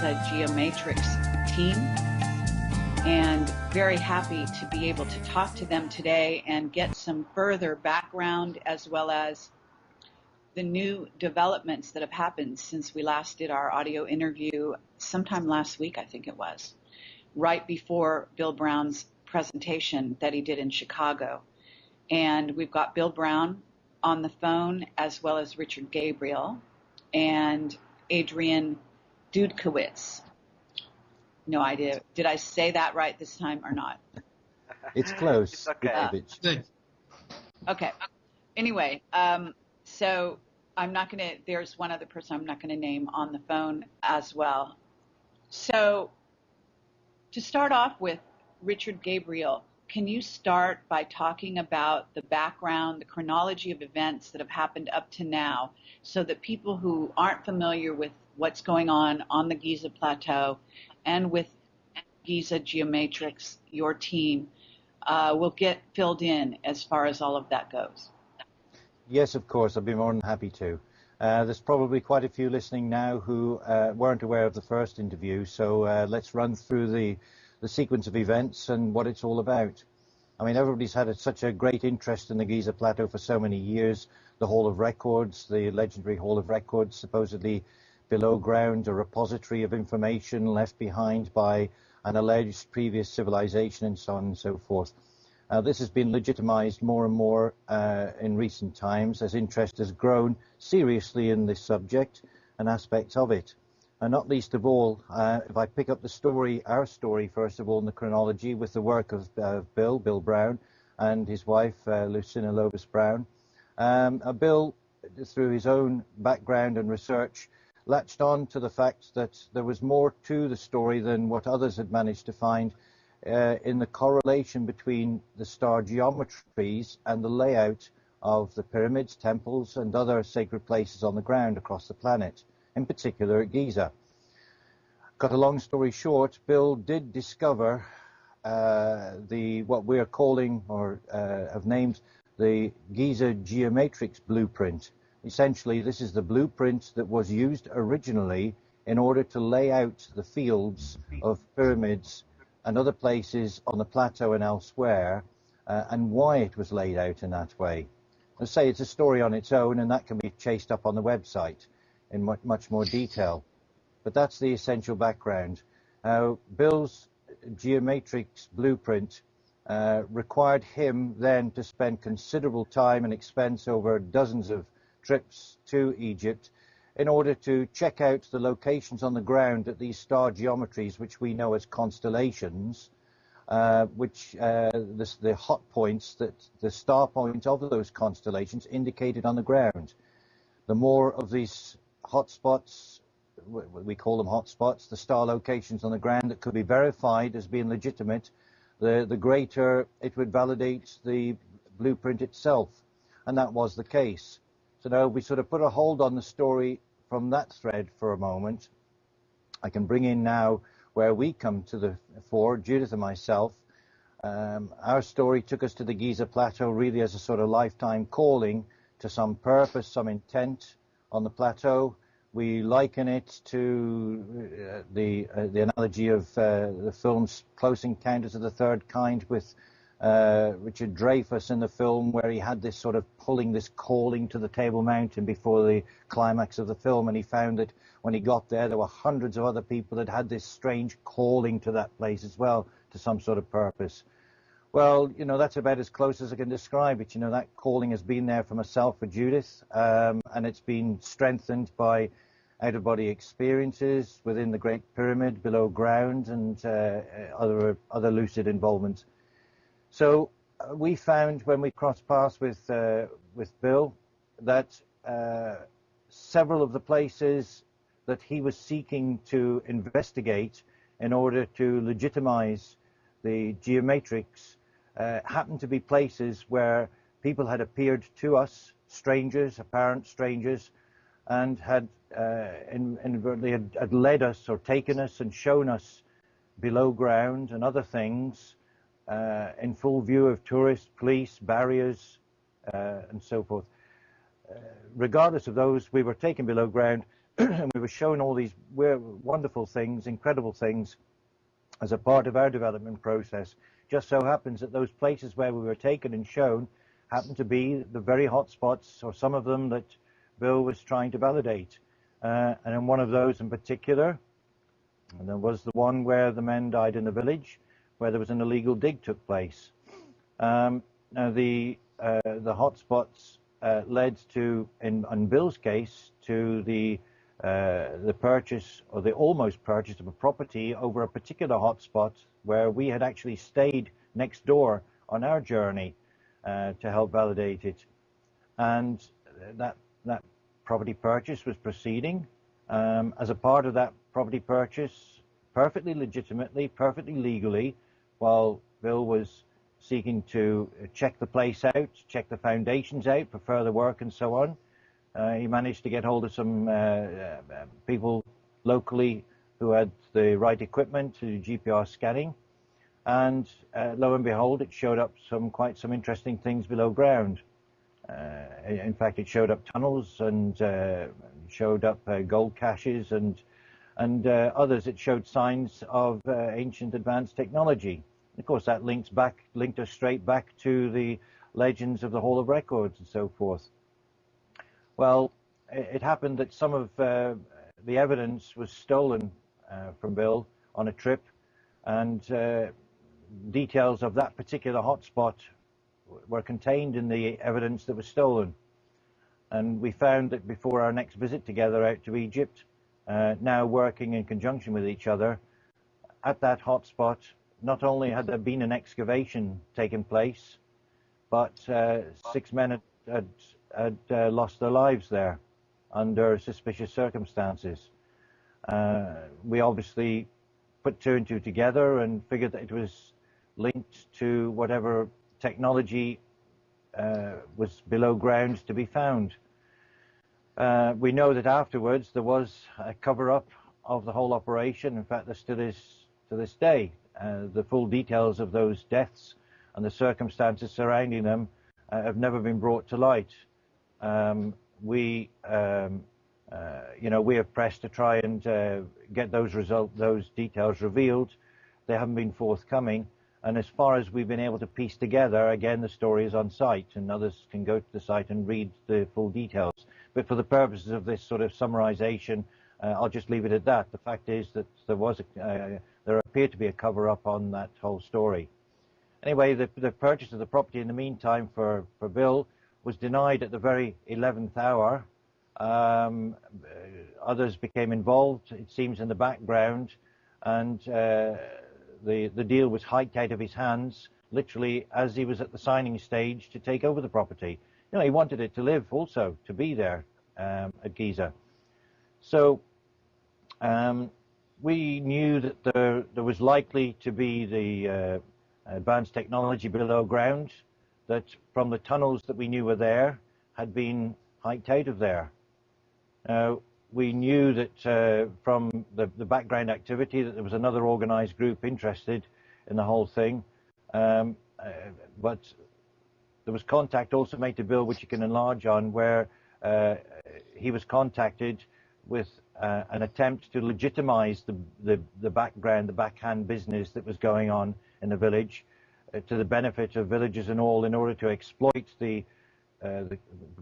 Giza Geomatrix team, and very happy to be able to talk to them today and get some further background as well as the new developments that have happened since we last did our audio interview sometime last week, I think it was, right before Bill Brown's presentation that he did in Chicago. And we've got Bill Brown on the phone, as well as Richard Gabriel and Adrian Dudkowitz. No idea. Did I say that right this time or not? It's close. It's okay. Okay. Anyway, so I'm not going to, there's one other person I'm not going to name on the phone as well. So to start off with, Richard Gabriel, can you start by talking about the background, the chronology of events that have happened up to now, so that people who aren't familiar with what's going on the Giza Plateau and with Giza Geomatrix, your team, will get filled in as far as all of that goes? Yes, of course. I'd be more than happy to. There's probably quite a few listening now who weren't aware of the first interview, so let's run through the sequence of events and what it's all about. I mean, everybody's had such a great interest in the Giza Plateau for so many years. The Hall of Records, the legendary Hall of Records, supposedly below ground, a repository of information left behind by an alleged previous civilization, and so on and so forth. This has been legitimized more and more in recent times as interest has grown seriously in this subject and aspects of it. And not least of all, if I pick up the story, our story, first of all, in the chronology with the work of Bill Brown, and his wife, Lucina Lobus Brown. Bill, through his own background and research, latched on to the fact that there was more to the story than what others had managed to find in the correlation between the star geometries and the layout of the pyramids, temples, and other sacred places on the ground across the planet, in particular at Giza. Cut a long story short, Bill did discover what we're calling, or have named, the Giza Geomatrix blueprint. Essentially, this is the blueprint that was used originally in order to lay out the fields of pyramids and other places on the plateau and elsewhere, and why it was laid out in that way. Let's say it's a story on its own, and that can be chased up on the website in much more detail. But that's the essential background. Bill's Geomatrix blueprint required him then to spend considerable time and expense over dozens of trips to Egypt in order to check out the locations on the ground at these star geometries, which we know as constellations, the hot points, that the star point of those constellations indicated on the ground. The more of these hotspots, we call them hotspots, the star locations on the ground that could be verified as being legitimate, the greater it would validate the blueprint itself. And that was the case. So now we sort of put a hold on the story from that thread for a moment. I can bring in now where we come to the fore, Judith and myself. Our story took us to the Giza Plateau really as a sort of lifetime calling to some purpose, some intent on the plateau. We liken it to the analogy of the film's Close Encounters of the Third Kind with Richard Dreyfuss in the film, where he had this sort of pulling, this calling to the Table Mountain before the climax of the film, and he found that when he got there were hundreds of other people that had this strange calling to that place as well, to some sort of purpose. Well, you know, that's about as close as I can describe it. You know, that calling has been there for myself, for Judith, and it's been strengthened by out-of-body experiences within the Great Pyramid, below ground, and other lucid involvements. So we found when we crossed paths with Bill that several of the places that he was seeking to investigate in order to legitimize the geomatrix happened to be places where people had appeared to us, strangers, apparent strangers, and had inadvertently had led us or taken us and shown us below ground and other things in full view of tourists, police, barriers, and so forth. Regardless of those, we were taken below ground. and we were shown all these wonderful things, incredible things, as a part of our development process. Just so happens that those places where we were taken and shown happened to be the very hot spots, or some of them, that Bill was trying to validate. And in one of those in particular, and there was the one where the men died in the village, where there was an illegal dig took place. Now the hotspots led to, in Bill's case, to the purchase, or the almost purchase, of a property over a particular hotspot where we had actually stayed next door on our journey to help validate it. And that property purchase was proceeding. As a part of that property purchase, perfectly legitimately, perfectly legally, while Bill was seeking to check the place out, check the foundations out for further work and so on, he managed to get hold of some people locally who had the right equipment to do GPS scanning, and lo and behold, it showed up quite some interesting things below ground. In fact, it showed up tunnels, and showed up gold caches, and others. It showed signs of ancient advanced technology. Of course, that linked us straight back to the legends of the Hall of Records and so forth. Well, it happened that some of the evidence was stolen from Bill on a trip, and details of that particular hotspot were contained in the evidence that was stolen. And we found that before our next visit together out to Egypt, now working in conjunction with each other, at that hotspot, not only had there been an excavation taken place, but 6 men had lost their lives there under suspicious circumstances. We obviously put two and two together and figured that it was linked to whatever technology was below ground to be found. We know that afterwards there was a cover-up of the whole operation. In fact, there still is to this day. The full details of those deaths and the circumstances surrounding them have never been brought to light. We have pressed to try and get those details revealed. They haven't been forthcoming. And as far as we've been able to piece together, again, the story is on site, and others can go to the site and read the full details. But for the purposes of this sort of summarization, I'll just leave it at that. The fact is that there appeared to be a cover-up on that whole story. Anyway, the purchase of the property in the meantime for Bill was denied at the very 11th hour. Others became involved, it seems, in the background, and the deal was hiked out of his hands, literally as he was at the signing stage to take over the property. You know, he wanted it to live also, to be there at Giza. So we knew that there was likely to be the advanced technology below ground that, from the tunnels that we knew were there, had been hiked out of there. We knew that from the background activity that there was another organized group interested in the whole thing, but there was contact also made to Bill, which you can enlarge on, where he was contacted with an attempt to legitimize the background, the backhand business that was going on in the village, to the benefit of villagers and all, in order to exploit the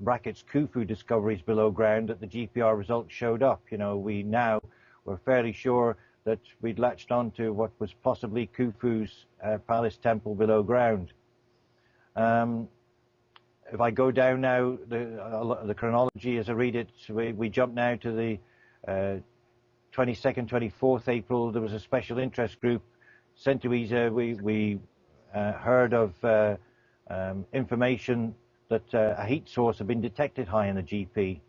brackets Khufu discoveries below ground that the GPR results showed up. You know, we now were fairly sure that we'd latched onto what was possibly Khufu's palace temple below ground. If I go down now, the chronology as I read it, we jump now to the 22nd, 24th April. There was a special interest group sent to Giza. We heard of information that a heat source had been detected high in the GP.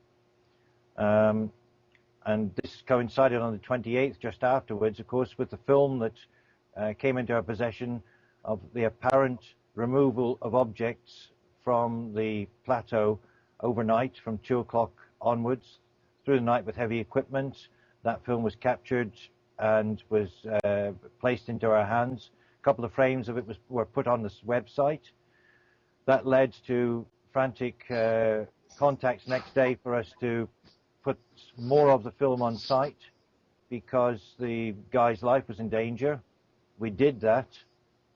And this coincided on the 28th, just afterwards, of course, with the film that came into our possession of the apparent removal of objects from the plateau overnight from 2 o'clock onwards through the night with heavy equipment. That film was captured and was placed into our hands. A couple of frames of it were put on this website. That led to frantic contacts next day for us to put more of the film on site because the guy's life was in danger. We did that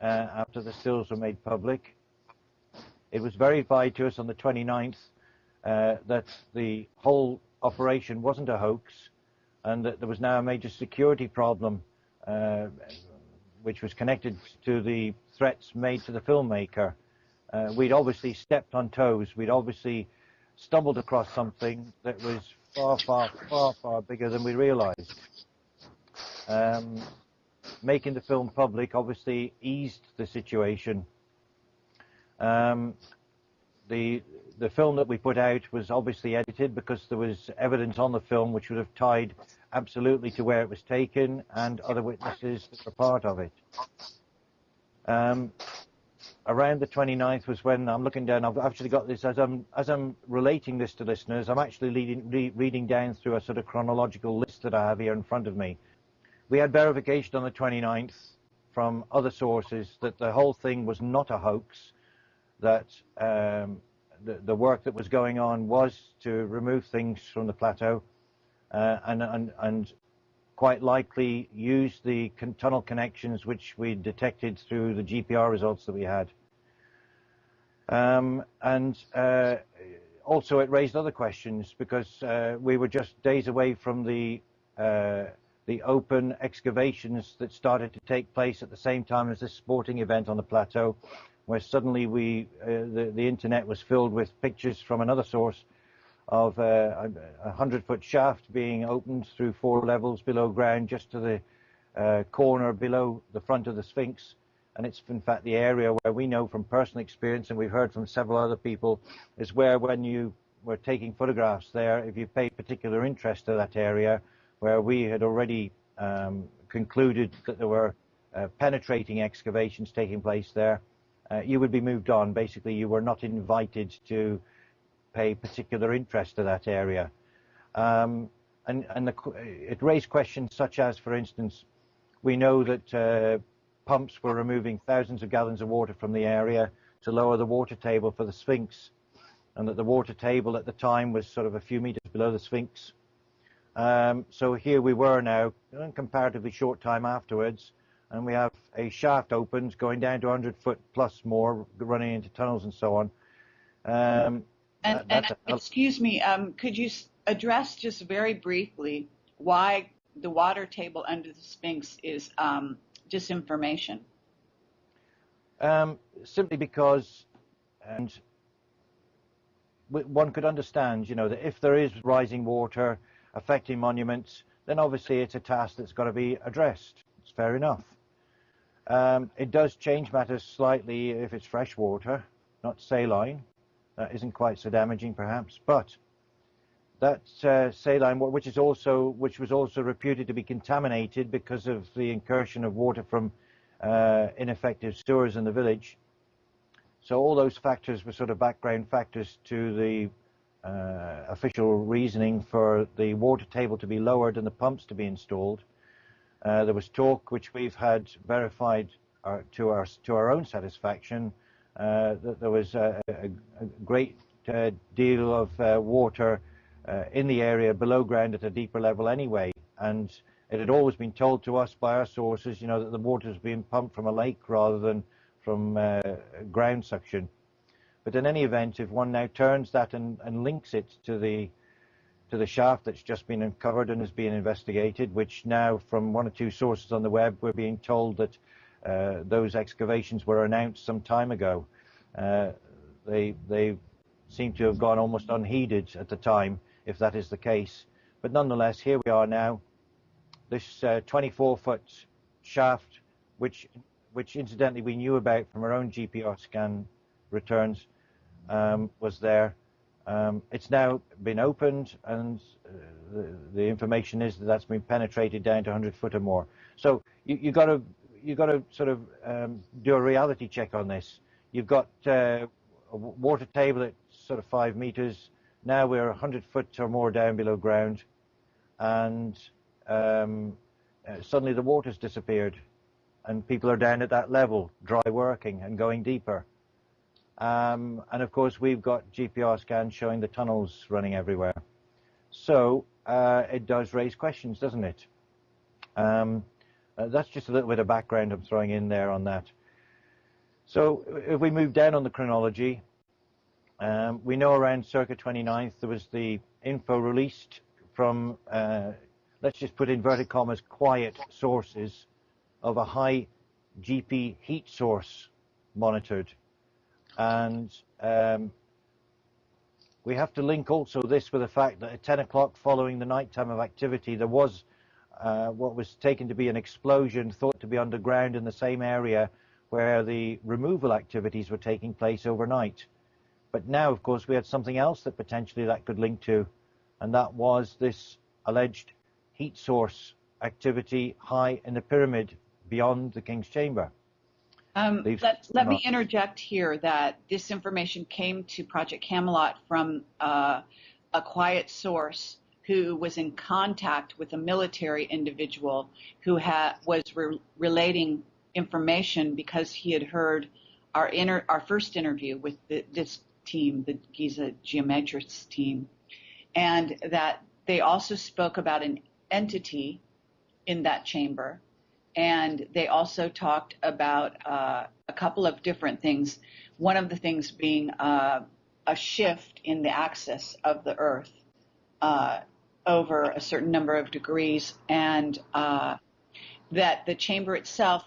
after the stills were made public. It was verified to us on the 29th that the whole operation wasn't a hoax and that there was now a major security problem which was connected to the threats made to the filmmaker. We'd obviously stepped on toes. We'd obviously stumbled across something that was far bigger than we realized. Making the film public obviously eased the situation. The film that we put out was obviously edited because there was evidence on the film which would have tied absolutely to where it was taken and other witnesses that were part of it. Around the 29th was when I'm looking down. I've actually got this as I'm relating this to listeners. I'm actually reading down through a sort of chronological list that I have here in front of me. We had verification on the 29th from other sources that the whole thing was not a hoax, that the work that was going on was to remove things from the plateau and quite likely use the tunnel connections which we detected through the GPR results that we had. Also it raised other questions because we were just days away from the open excavations that started to take place at the same time as this sporting event on the plateau, where suddenly the internet was filled with pictures from another source of a 100-foot shaft being opened through 4 levels below ground just to the corner below the front of the Sphinx. And it's in fact the area where we know from personal experience, and we've heard from several other people, is where when you were taking photographs there, if you paid particular interest to that area, where we had already concluded that there were penetrating excavations taking place there, you would be moved on. Basically, you were not invited to pay particular interest to that area. It raised questions such as, for instance, we know that pumps were removing thousands of gallons of water from the area to lower the water table for the Sphinx, and that the water table at the time was sort of a few meters below the Sphinx. So here we were now, in comparatively short time afterwards, and we have a shaft opened going down to 100 foot plus more, running into tunnels and so on. Excuse me, could you address just very briefly why the water table under the Sphinx is disinformation? Simply because, and one could understand, that if there is rising water affecting monuments, then obviously it's a task that's got to be addressed. It's fair enough. It does change matters slightly if it's fresh water, not saline. That isn't quite so damaging, perhaps. But that saline water, which was also reputed to be contaminated because of the incursion of water from ineffective sewers in the village. So all those factors were sort of background factors to the official reasoning for the water table to be lowered and the pumps to be installed. There was talk, which we've had verified to our own satisfaction, that there was a great deal of water in the area below ground at a deeper level anyway, and it had always been told to us by our sources, that the water was being pumped from a lake rather than from ground suction. But in any event, if one now turns that and links it to the shaft that's just been uncovered and is being investigated, which now from 1 or 2 sources on the web we're being told that those excavations were announced some time ago. They seem to have gone almost unheeded at the time, if that is the case. But nonetheless, here we are now. This 24-foot shaft, which incidentally we knew about from our own GPR scan returns, was there. It's now been opened, and the information is that that's been penetrated down to 100 foot or more. So you got to sort of do a reality check on this. You've got a water table at sort of 5 meters. Now we're 100 foot or more down below ground, and suddenly the water's disappeared, and people are down at that level, dry working and going deeper. And of course, we've got GPR scans showing the tunnels running everywhere. So it does raise questions, doesn't it? That's just a little bit of background I'm throwing in there on that. So if we move down on the chronology, we know around circa 29th there was the info released from, let's just put inverted commas, quiet sources of a high GP heat source monitored. And we have to link also this with the fact that at 10 o'clock following the night time of activity, there was what was taken to be an explosion thought to be underground in the same area where the removal activities were taking place overnight. But now, of course, we had something else that potentially that could link to, and that was this alleged heat source activity high in the pyramid beyond the King's Chamber. Let me interject here that this information came to Project Camelot from a quiet source who was in contact with a military individual who was relating information because he had heard our first interview with this team, the Giza Geomatrix team, and that they also spoke about an entity in that chamber. And they also talked about a couple of different things. One of the things being a shift in the axis of the Earth over a certain number of degrees, and that the chamber itself,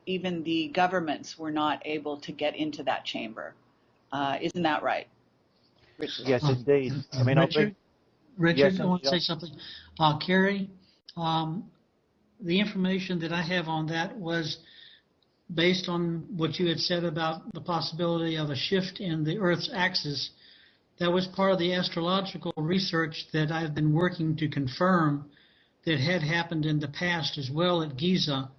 even the governments were not able to get into that chamber. Isn't that right, Richard? Yes, indeed. I mean, Richard, yes, I want to say something. Carrie, the information that I have on that was based on what you had said about the possibility of a shift in the Earth's axis. That was part of the astrological research that I've been working to confirm that had happened in the past as well at Giza.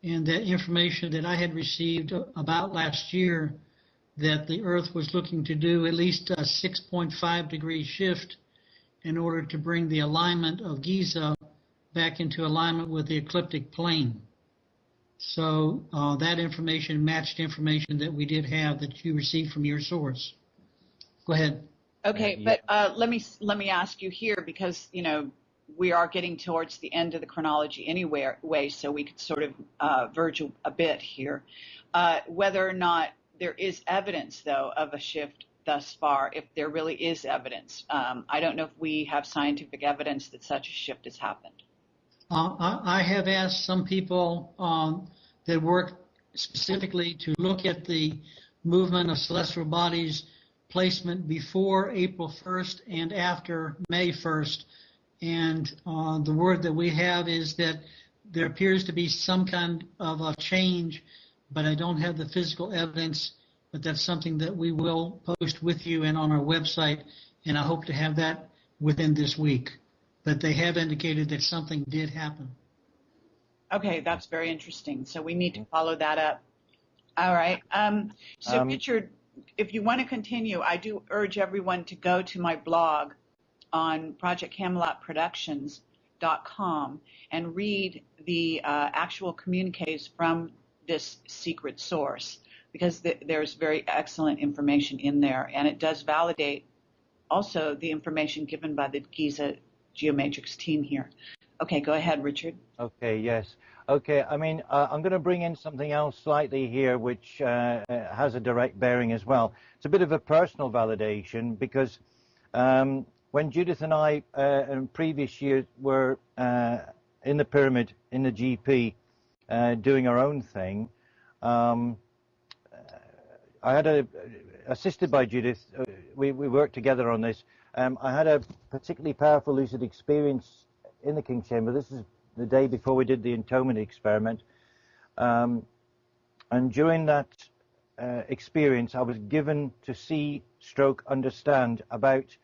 And that information that I had received about last year, that the Earth was looking to do at least a 6.5 degree shift in order to bring the alignment of Giza back into alignment with the ecliptic plane. So that information matched information that we did have that you received from your source. Go ahead. Okay, but let me ask you here, because we are getting towards the end of the chronology anyway, so we could sort of verge a bit here. Whether or not there is evidence, though, of a shift thus far, if there really is evidence. I don't know if we have scientific evidence that such a shift has happened. I have asked some people that work specifically to look at the movement of celestial bodies placement before April 1st and after May 1st. And the word that we have is that there appears to be some kind of a change, but I don't have the physical evidence, but that's something that we will post with you and on our website, and I hope to have that within this week. But they have indicated that something did happen. Okay, that's very interesting. So we need to follow that up. All right. So Richard, if you want to continue, I do urge everyone to go to my blog on projectcamelotproductions.com and read the actual communiques from this secret source, because there's very excellent information in there, and it does validate also the information given by the Giza Geomatrix team here. Okay, go ahead, Richard. Okay, yes. Okay, I mean, I'm going to bring in something else slightly here, which has a direct bearing as well. It's a bit of a personal validation, because when Judith and I in previous years were in the pyramid, in the GP, doing our own thing, I had assisted by Judith, we worked together on this. I had a particularly powerful lucid experience in the King's Chamber. This is the day before we did the entombment experiment. And during that experience, I was given to see, understand about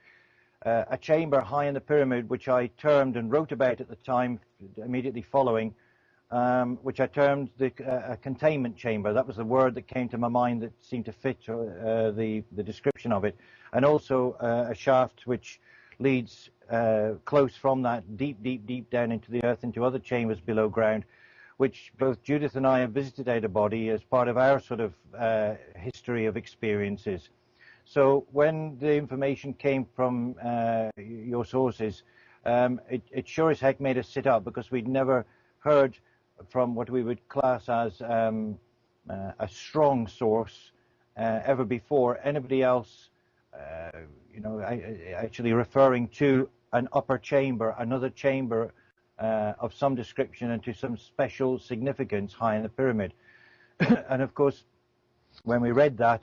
a chamber high in the pyramid, which I termed and wrote about at the time, immediately following, which I termed a containment chamber. That was the word that came to my mind that seemed to fit the description of it. And also a shaft which leads close from that deep down into the earth, into other chambers below ground, which both Judith and I have visited out of body as part of our sort of history of experiences. So when the information came from your sources, it sure as heck made us sit up, because we'd never heard from what we would class as a strong source ever before. Anybody else, actually referring to an upper chamber, another chamber of some description and to some special significance high in the pyramid. And of course, when we read that,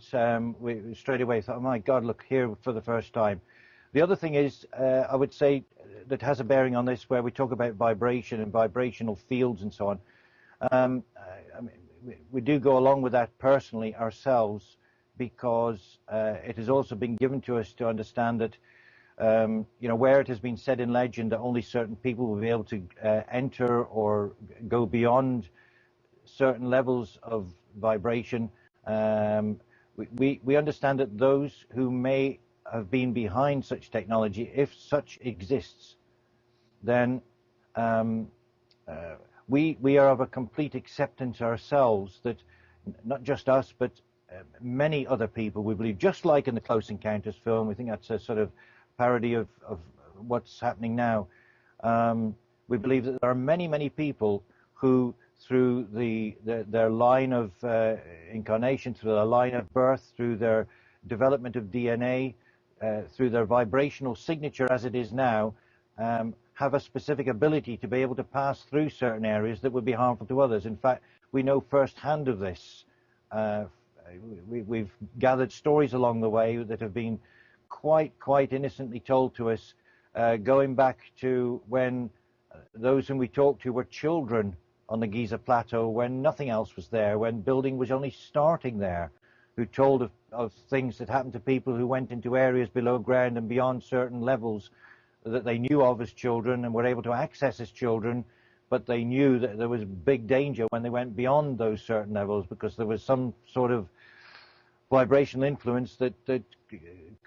we straight away thought, oh my God, look here for the first time. The other thing is, I would say, that has a bearing on this, where we talk about vibration and vibrational fields and so on. I mean, we do go along with that personally ourselves, because it has also been given to us to understand that, where it has been said in legend that only certain people will be able to enter or go beyond certain levels of vibration, we understand that those who may have been behind such technology, if such exists, then we are of a complete acceptance ourselves that not just us, but many other people, we believe, just like in the Close Encounters film. We think that's a sort of parody of what's happening now. We believe that there are many, many people who, through their line of incarnation, through their line of birth, through their development of DNA, through their vibrational signature as it is now, have a specific ability to be able to pass through certain areas that would be harmful to others. In fact, we know firsthand of this. We've gathered stories along the way that have been quite innocently told to us, going back to when those whom we talked to were children on the Giza Plateau, when nothing else was there, when building was only starting there, who told of things that happened to people who went into areas below ground and beyond certain levels that they knew of as children and were able to access as children, but they knew that there was big danger when they went beyond those certain levels, because there was some sort of vibrational influence that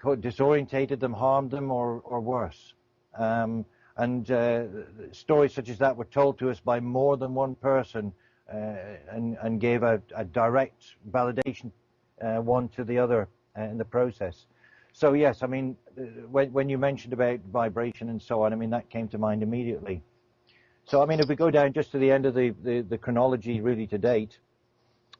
disorientated them, harmed them, or worse. Stories such as that were told to us by more than one person, and gave a direct validation one to the other in the process. So yes, I mean, when you mentioned about vibration and so on, I mean, that came to mind immediately. So I mean, if we go down just to the end of the chronology really to date,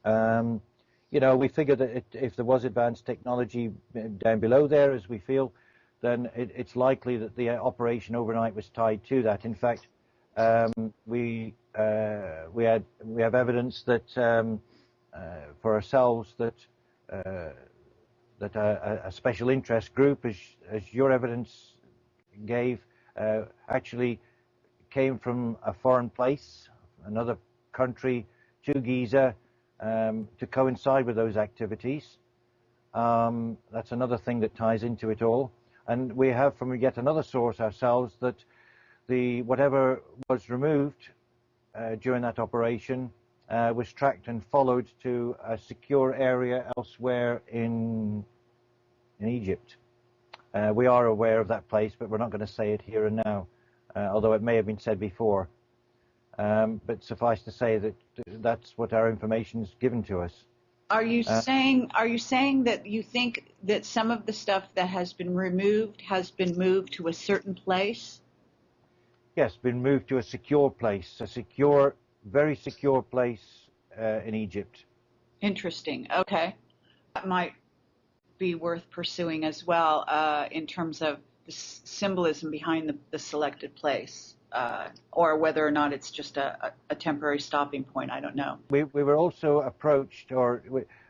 we figure that if there was advanced technology down below there, as we feel, then it's likely that the operation overnight was tied to that. In fact, we have evidence that for ourselves that a special interest group, as your evidence gave, actually came from a foreign place, another country, to Giza to coincide with those activities. That's another thing that ties into it all. And we have from yet another source ourselves that whatever was removed during that operation was tracked and followed to a secure area elsewhere in Egypt. We are aware of that place, but we're not going to say it here and now, although it may have been said before. But suffice to say that that's what our information is given to us. Are you saying that you think that some of the stuff that has been removed has been moved to a certain place? Yes, been moved to a secure place, a secure, very secure place in Egypt. Interesting. Okay. That might be worth pursuing as well in terms of the symbolism behind the selected place. Or whether or not it's just a temporary stopping point, I don't know. We were also approached, or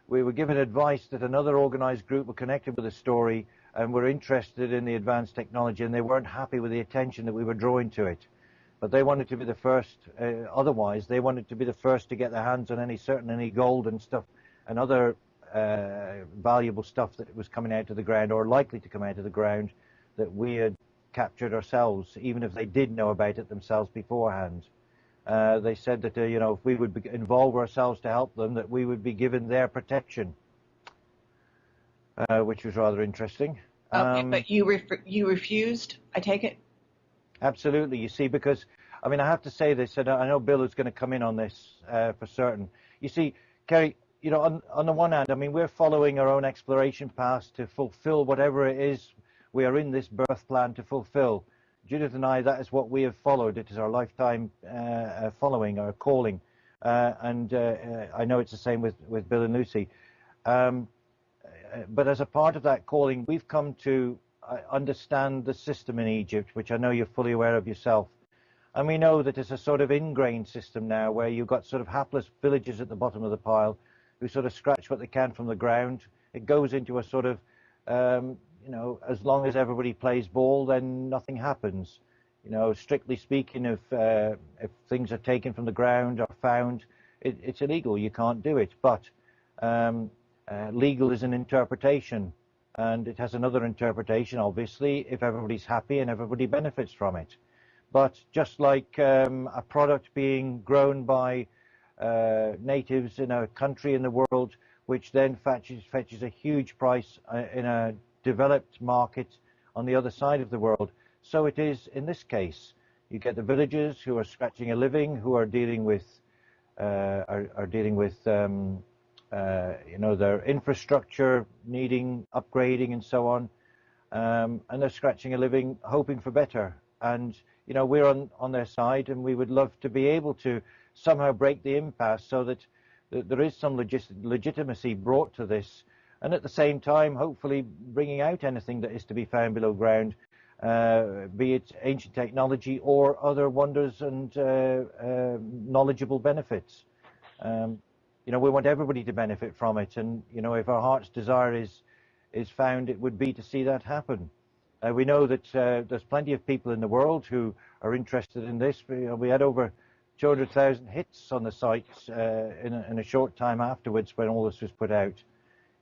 we were given advice that another organized group were connected with the story and were interested in the advanced technology, and they weren't happy with the attention that we were drawing to it. But they wanted to be the first, otherwise they wanted to be the first to get their hands on any gold and stuff and other valuable stuff that was coming out of the ground or likely to come out of the ground that we had captured ourselves, even if they did know about it themselves beforehand. They said that if we would involve ourselves to help them, that we would be given their protection, which was rather interesting. Okay, but you refused, I take it? Absolutely. You see, because I mean, I have to say this, and I know Bill is going to come in on this for certain. You see, Kerry, you know, on the one hand, I mean, we're following our own exploration paths to fulfill whatever it is we are in this birth plan to fulfill. Judith and I, that is what we have followed. It is our lifetime following, our calling. And I know it's the same with Bill and Lucy. But as a part of that calling, we've come to understand the system in Egypt, which I know you're fully aware of yourself. And we know that it's a sort of ingrained system now where you've got sort of hapless villagers at the bottom of the pile who sort of scratch what they can from the ground. It goes into a sort of, you know, as long as everybody plays ball, then nothing happens. You know, strictly speaking, if things are taken from the ground or found, it's illegal. You can't do it. But legal is an interpretation, and it has another interpretation, obviously, if everybody's happy and everybody benefits from it. But just like a product being grown by natives in a country in the world, which then fetches a huge price in a developed market on the other side of the world, so it is in this case. You get the villagers who are scratching a living, who are dealing with you know, their infrastructure needing upgrading and so on, and they're scratching a living, hoping for better. And you know, we're on their side, and we would love to be able to somehow break the impasse so that there is some legitimacy brought to this, and at the same time, hopefully bringing out anything that is to be found below ground, be it ancient technology or other wonders and knowledgeable benefits. You know, we want everybody to benefit from it, and you know, if our heart's desire is found, it would be to see that happen. We know that there's plenty of people in the world who are interested in this. We had over 200,000 hits on the sites in a short time afterwards when all this was put out.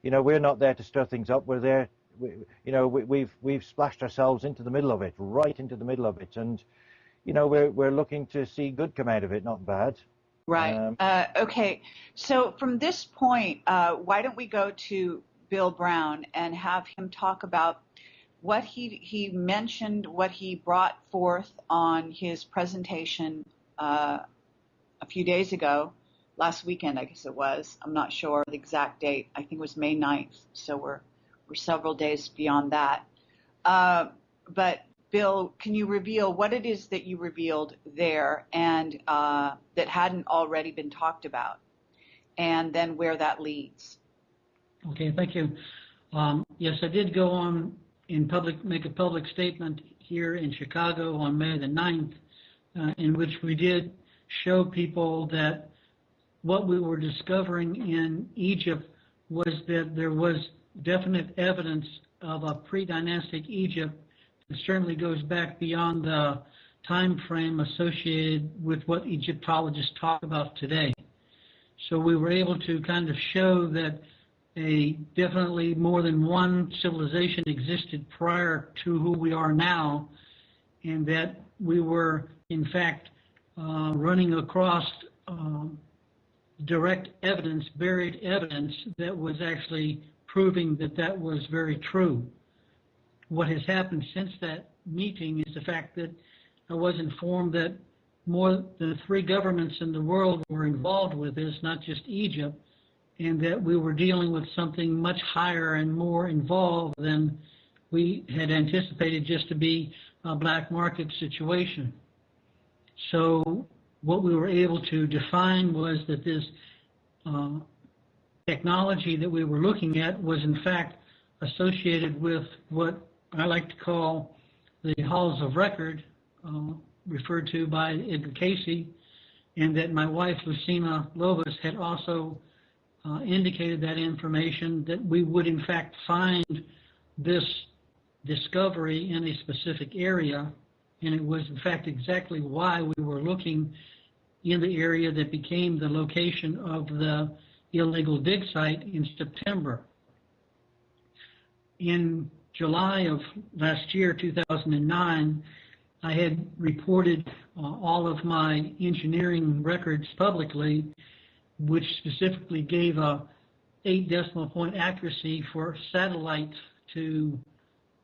You know, we're not there to stir things up. We're there, you know, we've splashed ourselves into the middle of it, right into the middle of it, and you know, we're looking to see good come out of it, not bad. Right. Okay. So from this point, why don't we go to Bill Brown and have him talk about what he mentioned, what he brought forth on his presentation a few days ago, last weekend, I guess it was. I'm not sure the exact date. I think it was May 9th. So we're several days beyond that. But Bill, can you reveal what it is that you revealed there and that hadn't already been talked about, and then where that leads? Okay, thank you. Yes, I did go on in public, make a public statement here in Chicago on May the 9th, in which we did show people that what we were discovering in Egypt was that there was definite evidence of a pre-dynastic Egypt that certainly goes back beyond the time frame associated with what Egyptologists talk about today. So we were able to kind of show that definitely more than one civilization existed prior to who we are now, and that we were, in fact, running across direct evidence, buried evidence, that was actually proving that that was very true. What has happened since that meeting is the fact that I was informed that more than 3 governments in the world were involved with this, not just Egypt, and that we were dealing with something much higher and more involved than we had anticipated just to be a black market situation. So what we were able to define was that this technology that we were looking at was in fact associated with what I like to call the halls of record, referred to by Edgar Casey, and that my wife Lucina Lovis had also indicated that information, that we would in fact find this discovery in a specific area, and it was in fact exactly why we were looking in the area that became the location of the illegal dig site in September. In July of last year, 2009, I had reported all of my engineering records publicly, which specifically gave a 8 decimal point accuracy for satellites to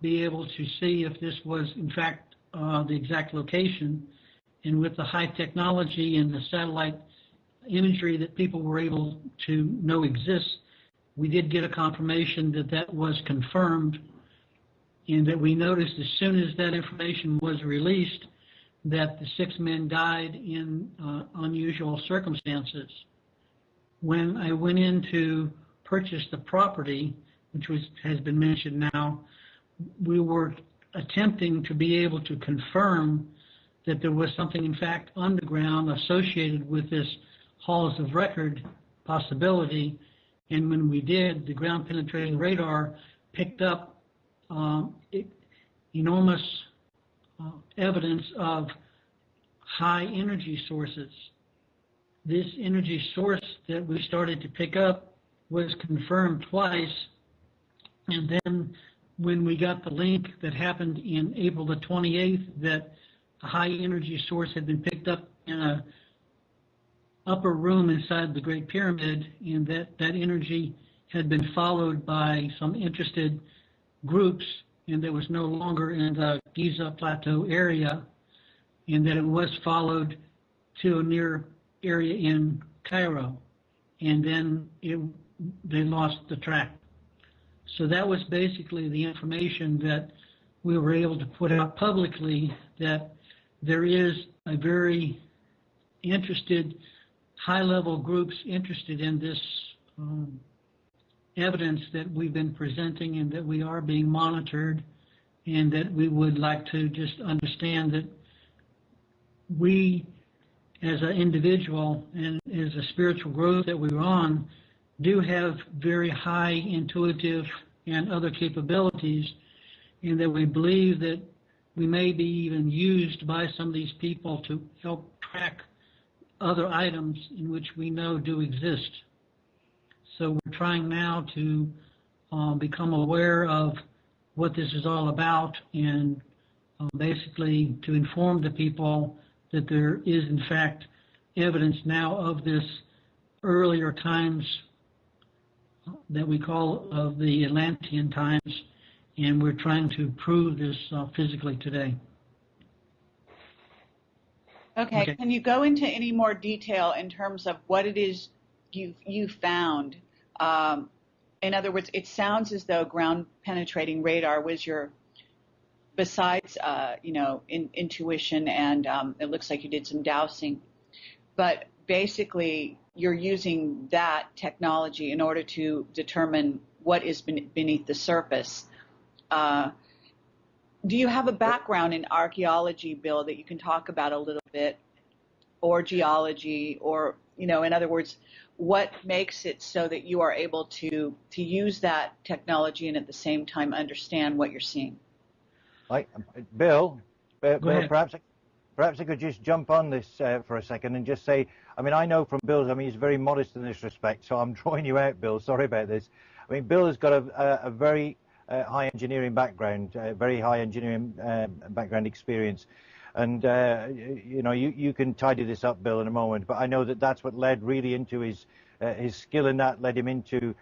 be able to see if this was in fact the exact location. And with the high technology and the satellite imagery that people were able to know exists, we did get a confirmation that that was confirmed, and that we noticed as soon as that information was released that the 6 men died in unusual circumstances. When I went in to purchase the property, which has been mentioned now, we were attempting to be able to confirm that there was something, in fact, underground associated with this halls of record possibility. And when we did, the ground penetrating radar picked up enormous evidence of high energy sources. This energy source that we started to pick up was confirmed twice, and then when we got the link that happened in April the 28th that a high energy source had been picked up in a upper room inside the Great Pyramid, and that energy had been followed by some interested groups, and that was no longer in the Giza Plateau area, and that it was followed to a near area in Cairo, and then they lost the track. So that was basically the information that we were able to put out publicly, that there is a very interested, high-level groups interested in this evidence that we've been presenting, and that we are being monitored, and that we would like to just understand that we, as an individual and as a spiritual growth that we're on, do have very high intuitive and other capabilities, and that we believe that we may be even used by some of these people to help track other items in which we know do exist. So we're trying now to become aware of what this is all about, and basically to inform the people that there is in fact evidence now of this earlier times that we call of the Atlantean times, and we're trying to prove this physically today. Okay. Can you go into any more detail in terms of what it is you found? In other words, it sounds as though ground penetrating radar was your, besides intuition, and it looks like you did some dowsing, but basically you're using that technology in order to determine what is beneath the surface. Do you have a background in archaeology, Bill, that you can talk about a little bit, or geology, or, in other words, what makes it so that you are able to use that technology and at the same time understand what you're seeing? Bill, perhaps I could just jump on this for a second and just say, I know from Bill's, he's very modest in this respect, so I'm drawing you out, Bill. Sorry about this. Bill has got a very high engineering background, very high engineering background experience. And, you can tidy this up, Bill, in a moment, but I know that that's what led really into his skill in that, led him into,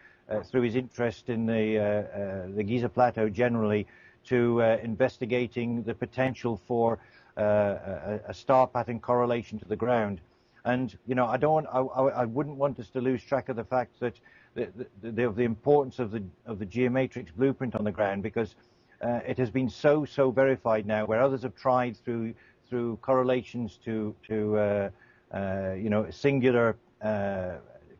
through his interest in the Giza Plateau generally, to investigating the potential for a star pattern correlation to the ground. And, I wouldn't want us to lose track of the fact that the importance of the geomatrix blueprint on the ground, because it has been so verified now, where others have tried through correlations to singular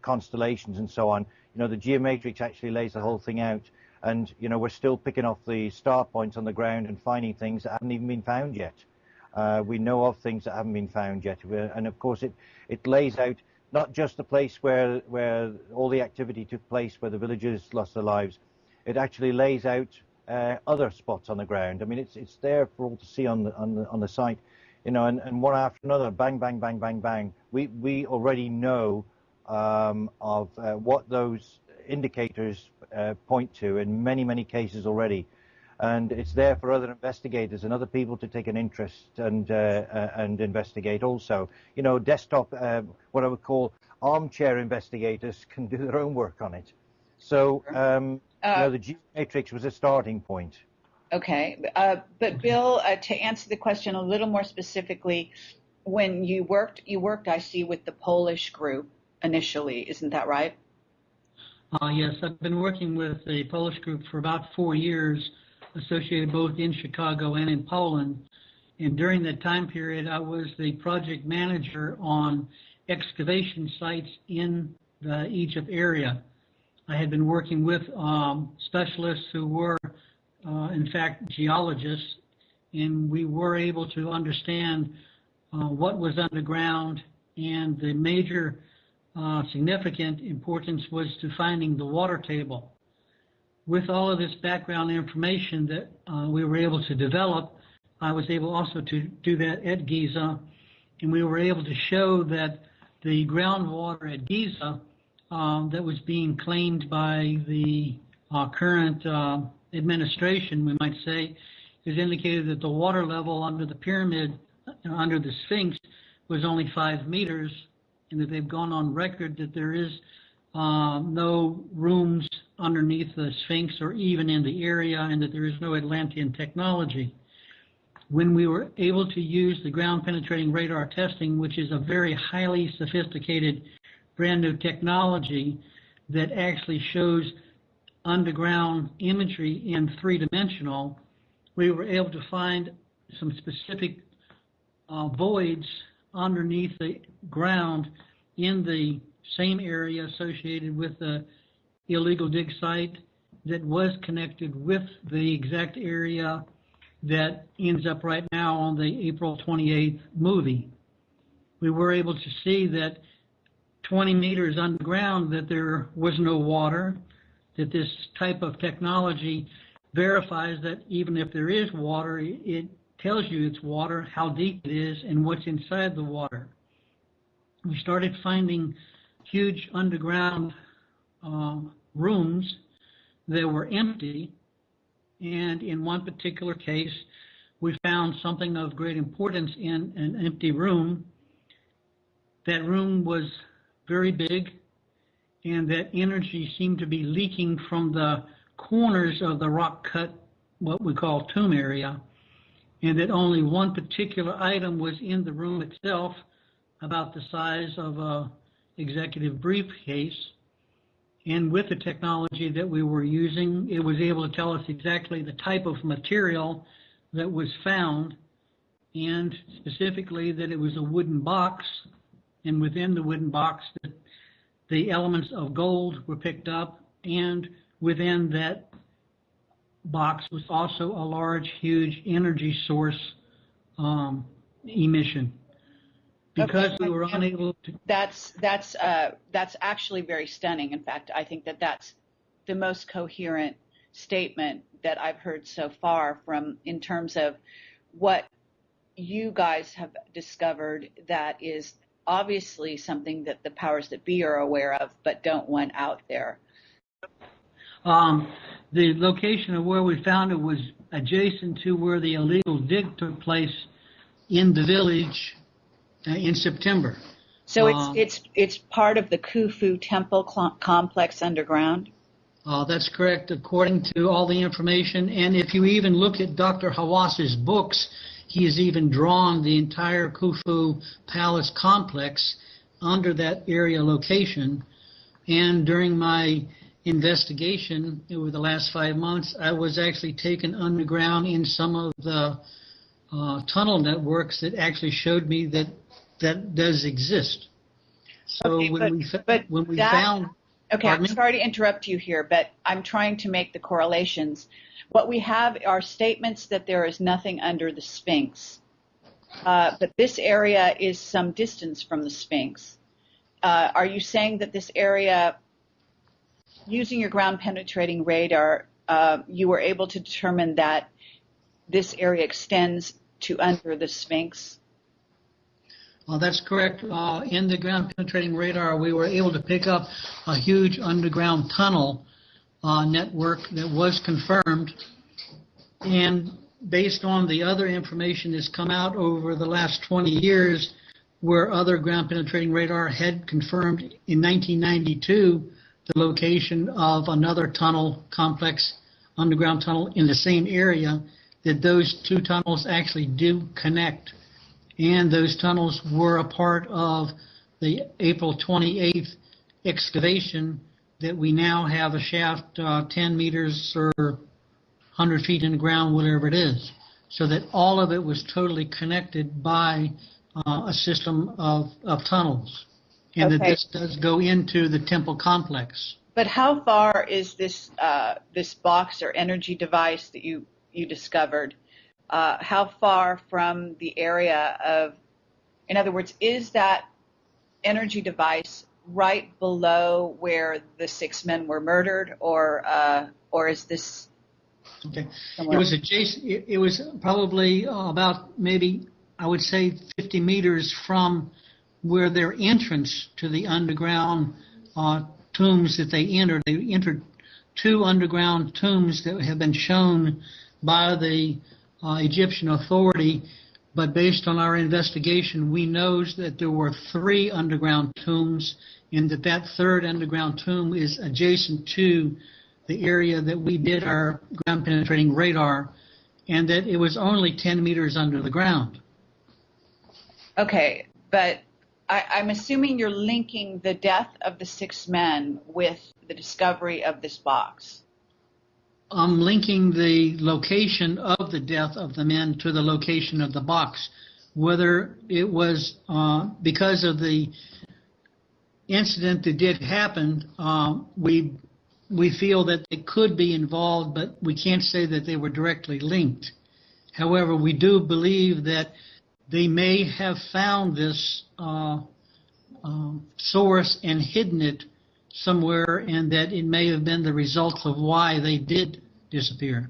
constellations and so on. The geomatrix actually lays the whole thing out, and we're still picking off the star points on the ground and finding things that haven't even been found yet. We know of things that haven't been found yet, and of course it lays out not just the place where all the activity took place, where the villagers lost their lives. It actually lays out other spots on the ground. It's there for all to see on the site, and one after another, bang, bang, bang, bang, bang. We already know of what those indicators point to in many cases already, and it's there for other investigators and other people to take an interest and investigate also. Desktop, what I would call armchair investigators, can do their own work on it. So the geomatrix was a starting point. Okay, but Bill, to answer the question a little more specifically, when you worked, I see, with the Polish group, initially. Isn't that right? Yes, I've been working with a Polish group for about 4 years, associated both in Chicago and in Poland. And during that time period, I was the project manager on excavation sites in the Egypt area. I had been working with specialists who were, in fact, geologists, and we were able to understand what was underground, and the major significant importance was to finding the water table. With all of this background information that we were able to develop, I was able also to do that at Giza, and we were able to show that the groundwater at Giza that was being claimed by the current administration, we might say, is indicated that the water level under the pyramid, under the Sphinx, was only 5 meters, and that they've gone on record that there is no rooms underneath the Sphinx or even in the area, and that there is no Atlantean technology. When we were able to use the ground penetrating radar testing, which is a very highly sophisticated brand new technology that actually shows underground imagery in 3-dimensional, we were able to find some specific voids underneath the ground in the same area associated with the illegal dig site that was connected with the exact area that ends up right now on the April 28th movie. We were able to see that 20 meters underground that there was no water, that this type of technology verifies that even if there is water, it tells you it's water, how deep it is, and what's inside the water. We started finding huge underground rooms that were empty, and in one particular case, we found something of great importance in an empty room. That room was very big, and that energy seemed to be leaking from the corners of the rock cut, what we call tomb area, and that only one particular item was in the room itself, about the size of a executive briefcase. And with the technology that we were using, it was able to tell us exactly the type of material that was found, and specifically that it was a wooden box, and within the wooden box the elements of gold were picked up, and within that box was also a large, huge energy source emission. Because we were unable to... That's actually very stunning. In fact, I think that that's the most coherent statement that I've heard so far in terms of what you guys have discovered that is obviously something that the powers that be are aware of but don't want out there. The location of where we found it was adjacent to where the illegal dig took place in the village in September. So it's part of the Khufu temple complex underground? That's correct, according to all the information. And if you even look at Dr. Hawas's books, he has even drawn the entire Khufu Palace complex under that area location. And during my investigation over the last 5 months, I was actually taken underground in some of the tunnel networks that actually showed me that does exist. So okay, when we found... Okay, I'm sorry to interrupt you here, but I'm trying to make the correlations. What we have are statements that there is nothing under the Sphinx, but this area is some distance from the Sphinx. Are you saying that this area, using your ground penetrating radar, you were able to determine that this area extends to under the Sphinx? That's correct. In the ground penetrating radar, we were able to pick up a huge underground tunnel network that was confirmed. And based on the other information that's come out over the last 20 years, where other ground penetrating radar had confirmed in 1992 the location of another tunnel complex, underground tunnel in the same area, that those two tunnels actually do connect. And those tunnels were a part of the April 28th excavation that we now have a shaft 10 meters or 100 feet in the ground, whatever it is, so that all of it was totally connected by a system of tunnels, and that this does go into the temple complex. But how far is this this box or energy device that you discovered? How far from the area of, in other words, is that energy device right below where the 6 men were murdered, or is this? Okay, it was adjacent. It was probably about maybe, I would say, 50 meters from where their entrance to the underground tombs that they entered. They entered 2 underground tombs that have been shown by the Egyptian authority, but based on our investigation, we know that there were 3 underground tombs, and that 3rd underground tomb is adjacent to the area that we did our ground penetrating radar, and that it was only 10 meters under the ground. Okay, but I'm assuming you're linking the death of the 6 men with the discovery of this box. I'm linking the location of the death of the men to the location of the box. Whether it was because of the incident that did happen, we feel that they could be involved, but we can't say that they were directly linked. However, we do believe that they may have found this source and hidden it somewhere, and that it may have been the result of why they did disappear.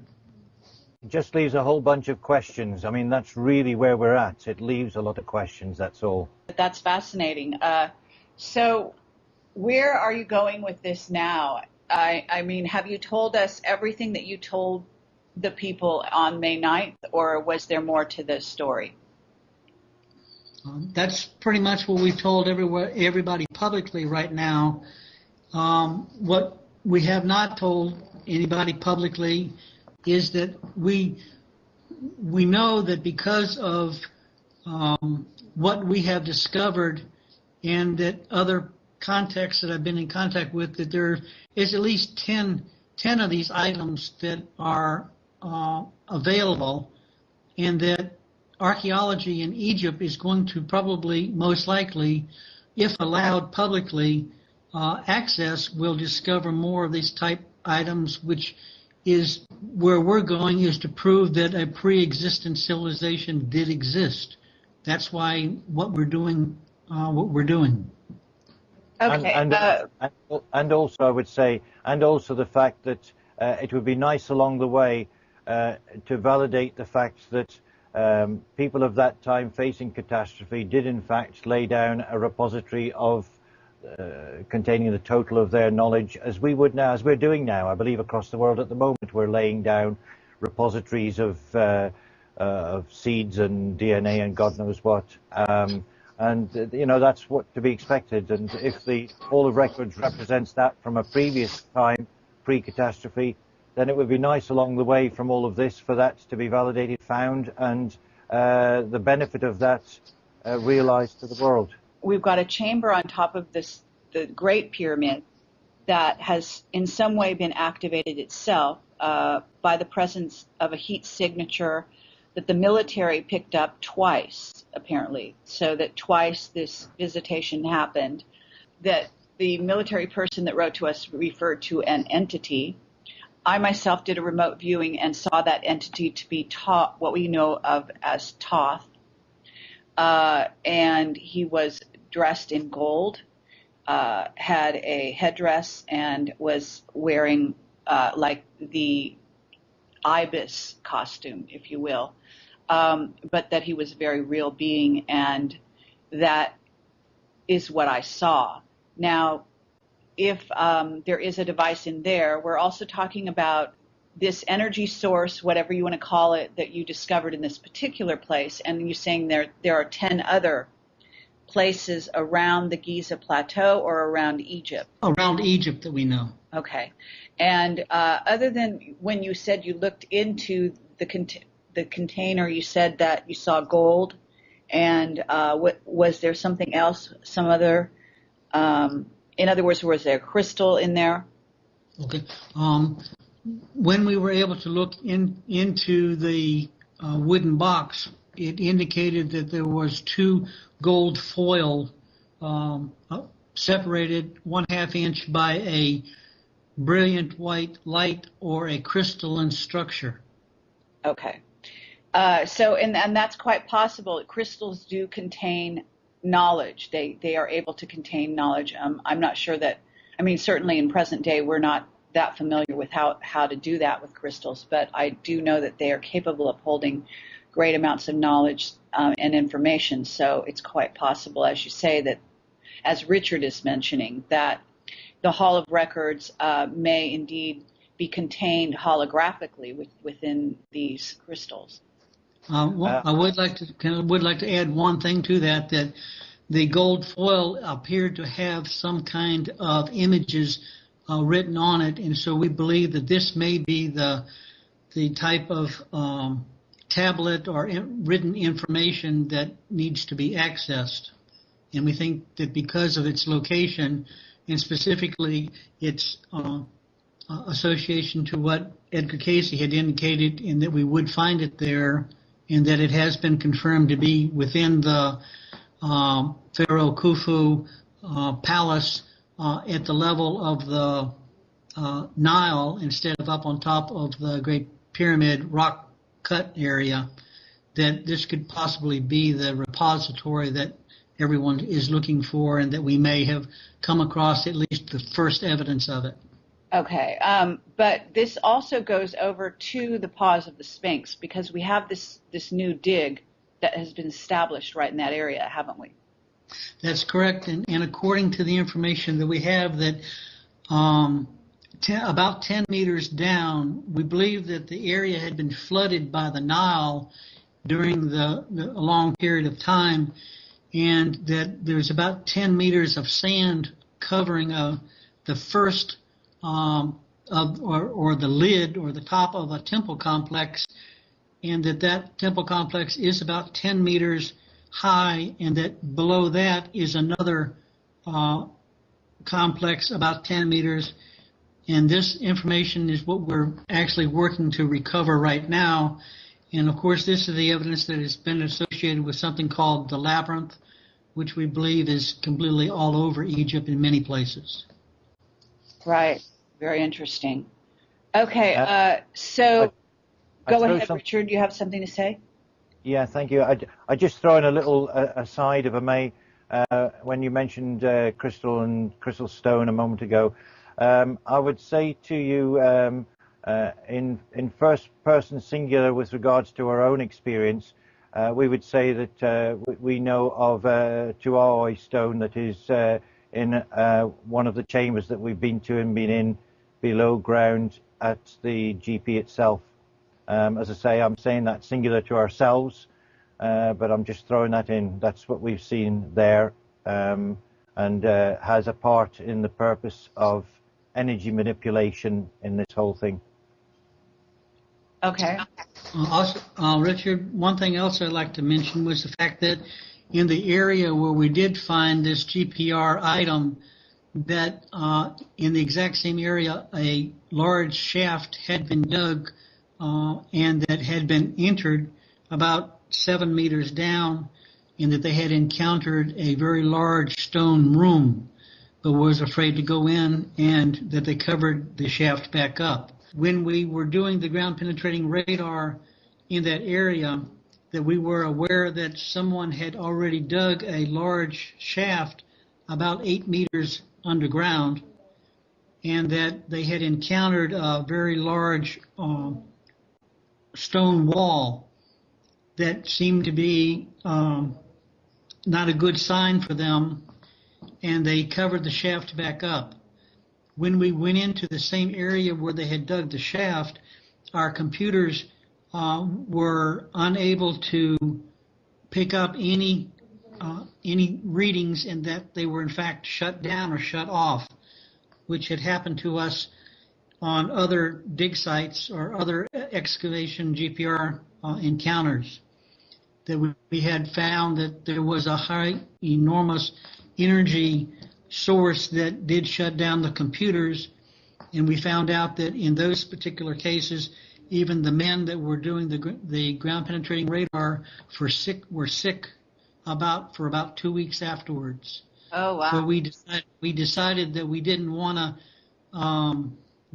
It just leaves a whole bunch of questions. I mean, that's really where we're at. It leaves a lot of questions, that's all. That's fascinating. So where are you going with this now? I mean, have you told us everything that you told the people on May 9th, or was there more to this story? That's pretty much what we've told everybody publicly right now. What we have not told anybody publicly is that we know that because of what we have discovered, and that other contacts that I've been in contact with, that there is at least 10 of these items that are available, and that archaeology in Egypt is going to probably, most likely, if allowed publicly access, will discover more of these type items, which is where we're going, is to prove that a pre-existent civilization did exist. That's why what we're doing, Okay. And also, I would say, and also the fact that it would be nice along the way to validate the fact that people of that time facing catastrophe did in fact lay down a repository of containing the total of their knowledge, as we would now, as we're doing now. I believe across the world at the moment we're laying down repositories of seeds and DNA and God knows what. And you know, that's what to be expected. And if the Hall of Records represents that from a previous time, pre-catastrophe, then it would be nice along the way from all of this for that to be validated, found, and the benefit of that realized to the world. We've got a chamber on top of this, the Great Pyramid, that has in some way been activated itself by the presence of a heat signature that the military picked up twice, apparently, so that twice this visitation happened, that the military person that wrote to us referred to an entity. I myself did a remote viewing and saw that entity to be what we know of as Thoth, and he was dressed in gold, had a headdress, and was wearing like the ibis costume, if you will, but that he was a very real being, and that is what I saw. Now, if there is a device in there, we're also talking about this energy source, whatever you want to call it, that you discovered in this particular place, and you're saying there are 10 other places around the Giza Plateau or around Egypt? Around Egypt that we know. Okay. And other than when you said you looked into the container, you said that you saw gold And was there something else, some other, in other words, was there crystal in there? Okay. When we were able to look into the wooden box, it indicated that there was 2 gold foil separated 1/2 inch by a brilliant white light or a crystalline structure. Okay. So, and that's quite possible. Crystals do contain knowledge. They are able to contain knowledge. I'm not sure that, I mean, certainly in present day, we're not that familiar with how to do that with crystals, but I do know that they are capable of holding great amounts of knowledge and information. So it's quite possible, as you say, that, as Richard is mentioning, that the Hall of Records may indeed be contained holographically within these crystals. Well, I would like to add one thing to that, that the gold foil appeared to have some kind of images written on it, and so we believe that this may be the type of tablet or written information that needs to be accessed. And we think that because of its location, and specifically its association to what Edgar Casey had indicated, in that we would find it there, and that it has been confirmed to be within the Pharaoh Khufu palace at the level of the Nile instead of up on top of the Great Pyramid rock cut area, that this could possibly be the repository that everyone is looking for, and that we may have come across at least the first evidence of it. Okay, but this also goes over to the paws of the Sphinx, because we have this new dig that has been established right in that area, haven't we? That's correct, and according to the information that we have, that about 10 meters down, we believe that the area had been flooded by the Nile during the long period of time, and that there's about 10 meters of sand covering the first or the lid or the top of a temple complex, and that temple complex is about 10 meters high, and that below that is another complex about 10 meters. And this information is what we're actually working to recover right now. And of course, this is the evidence that has been associated with something called the labyrinth, which we believe is completely all over Egypt in many places. Right. Very interesting. Okay. So go ahead, Richard. You have something to say? Yeah, thank you. I just throw in a little aside, if I may. When you mentioned crystal and crystal stone a moment ago, I would say to you in first person singular with regards to our own experience, we would say that we know of Tuaoi stone that is in one of the chambers that we've been to and been in below ground at the GP itself. As I say, I'm saying that singular to ourselves, but I'm just throwing that in. That's what we've seen there, and has a part in the purpose of energy manipulation in this whole thing. Okay. Also, Richard, one thing else I'd like to mention was the fact that in the area where we did find this GPR item, that in the exact same area a large shaft had been dug and that had been entered about 7 meters down, and that they had encountered a very large stone room but was afraid to go in, and that they covered the shaft back up. When we were doing the ground penetrating radar in that area, that we were aware that someone had already dug a large shaft about 8 meters underground, and that they had encountered a very large stone wall that seemed to be not a good sign for them, and they covered the shaft back up. When we went into the same area where they had dug the shaft, our computers were unable to pick up any readings, and that they were in fact shut down or shut off, which had happened to us on other dig sites or other excavation GPR encounters. that we had found that there was a high, enormous energy source that did shut down the computers, and we found out that in those particular cases, even the men that were doing the ground penetrating radar were sick for about 2 weeks afterwards. Oh, wow. So we decided that we didn't want to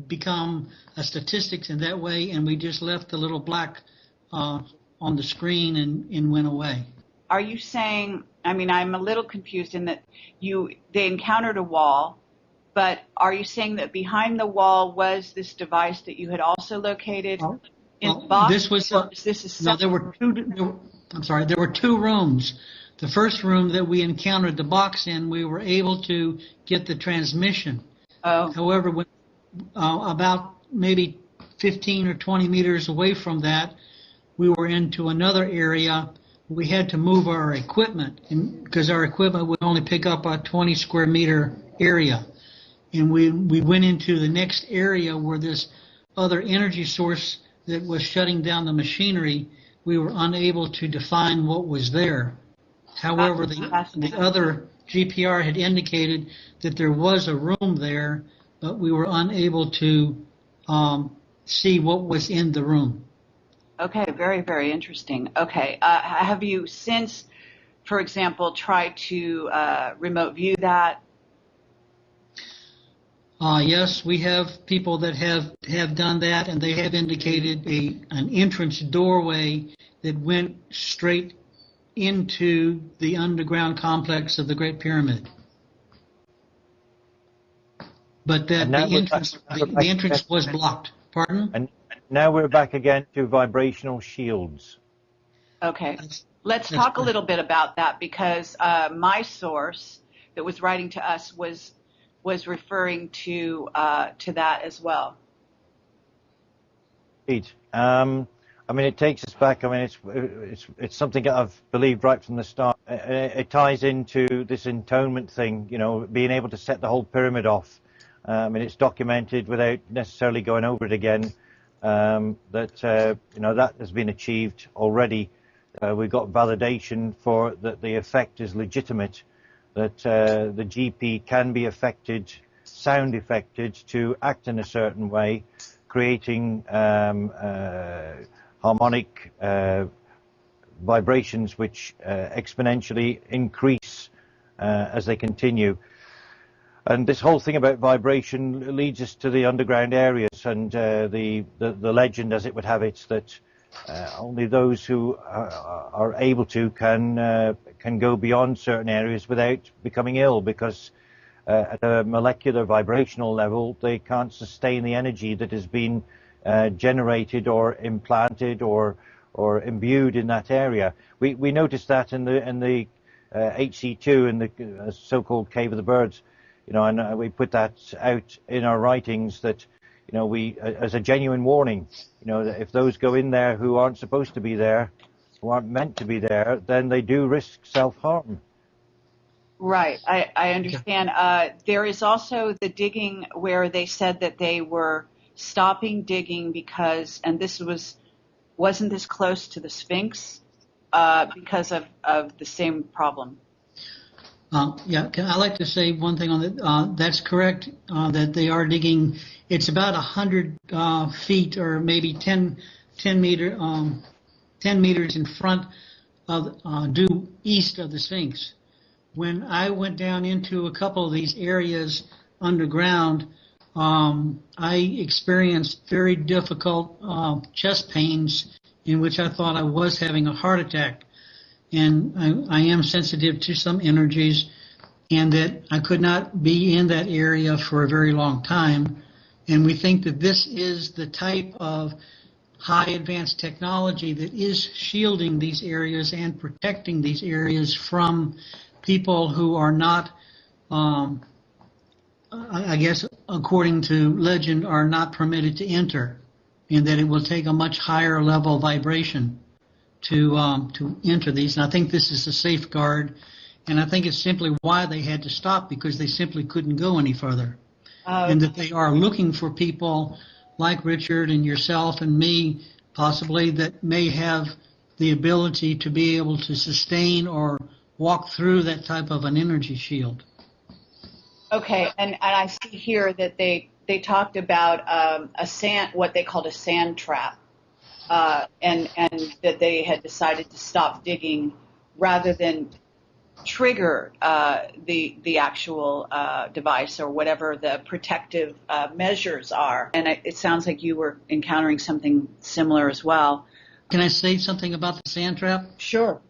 become a statistics in that way, and we just left the little black on the screen and went away. Are you saying, I mean, I'm a little confused in that they encountered a wall, but are you saying that behind the wall was this device that you had also located in the box? There were two rooms. The first room that we encountered the box in, we were able to get the transmission. Oh. However, when, about maybe 15 or 20 meters away from that, we were into another area. We had to move our equipment because our equipment would only pick up a 20 square meter area. And we went into the next area where this other energy source that was shutting down the machinery, we were unable to define what was there. However, the other GPR had indicated that there was a room there, but we were unable to see what was in the room. Okay, very, very interesting. Okay, have you since, for example, tried to remote view that? Yes, we have people that have done that, and they have indicated an entrance doorway that went straight into the underground complex of the Great Pyramid. But that the entrance was blocked. Pardon? And now we're back again to vibrational shields. Okay. Let's talk a little bit about that, because my source that was writing to us was referring to that as well. Indeed. I mean, it takes us back. I mean, it's something that I've believed right from the start. It ties into this entombment thing, you know, being able to set the whole pyramid off. I mean, it's documented without necessarily going over it again. That you know, that has been achieved already. We've got validation for that the effect is legitimate. That the GP can be affected, sound affected, to act in a certain way, creating harmonic vibrations which exponentially increase as they continue. And this whole thing about vibration leads us to the underground areas, and the legend, as it would have it, that only those who are able to can go beyond certain areas without becoming ill, because at a molecular vibrational level they can't sustain the energy that has been generated or implanted or imbued in that area. We noticed that in the HC2, in the so-called Cave of the Birds, you know, and we put that out in our writings that, you know, we as a genuine warning, you know, that if those go in there who aren't supposed to be there, who aren't meant to be there, then they do risk self-harm. Right, I understand. There is also the digging where they said that they were stopping digging because, and this wasn't this close to the Sphinx, because of the same problem. Yeah, I'd like to say one thing on that. That's correct, that they are digging. It's about 100 feet, or maybe 10 meters in front of, due east of the Sphinx. When I went down into a couple of these areas underground, I experienced very difficult chest pains in which I thought I was having a heart attack. And I am sensitive to some energies, and that I could not be in that area for a very long time. And we think that this is the type of high advanced technology that is shielding these areas and protecting these areas from people who are not, I guess, according to legend, are not permitted to enter, and that it will take a much higher level vibration to enter these. And I think this is a safeguard, and I think it's simply why they had to stop, because they simply couldn't go any further. And that they are looking for people like Richard and yourself and me, possibly, that may have the ability to be able to sustain or walk through that type of an energy shield. Okay, and I see here that they talked about what they called a sand trap, and that they had decided to stop digging rather than trigger the actual device or whatever the protective measures are. And it sounds like you were encountering something similar as well. Can I say something about the sand trap? Sure.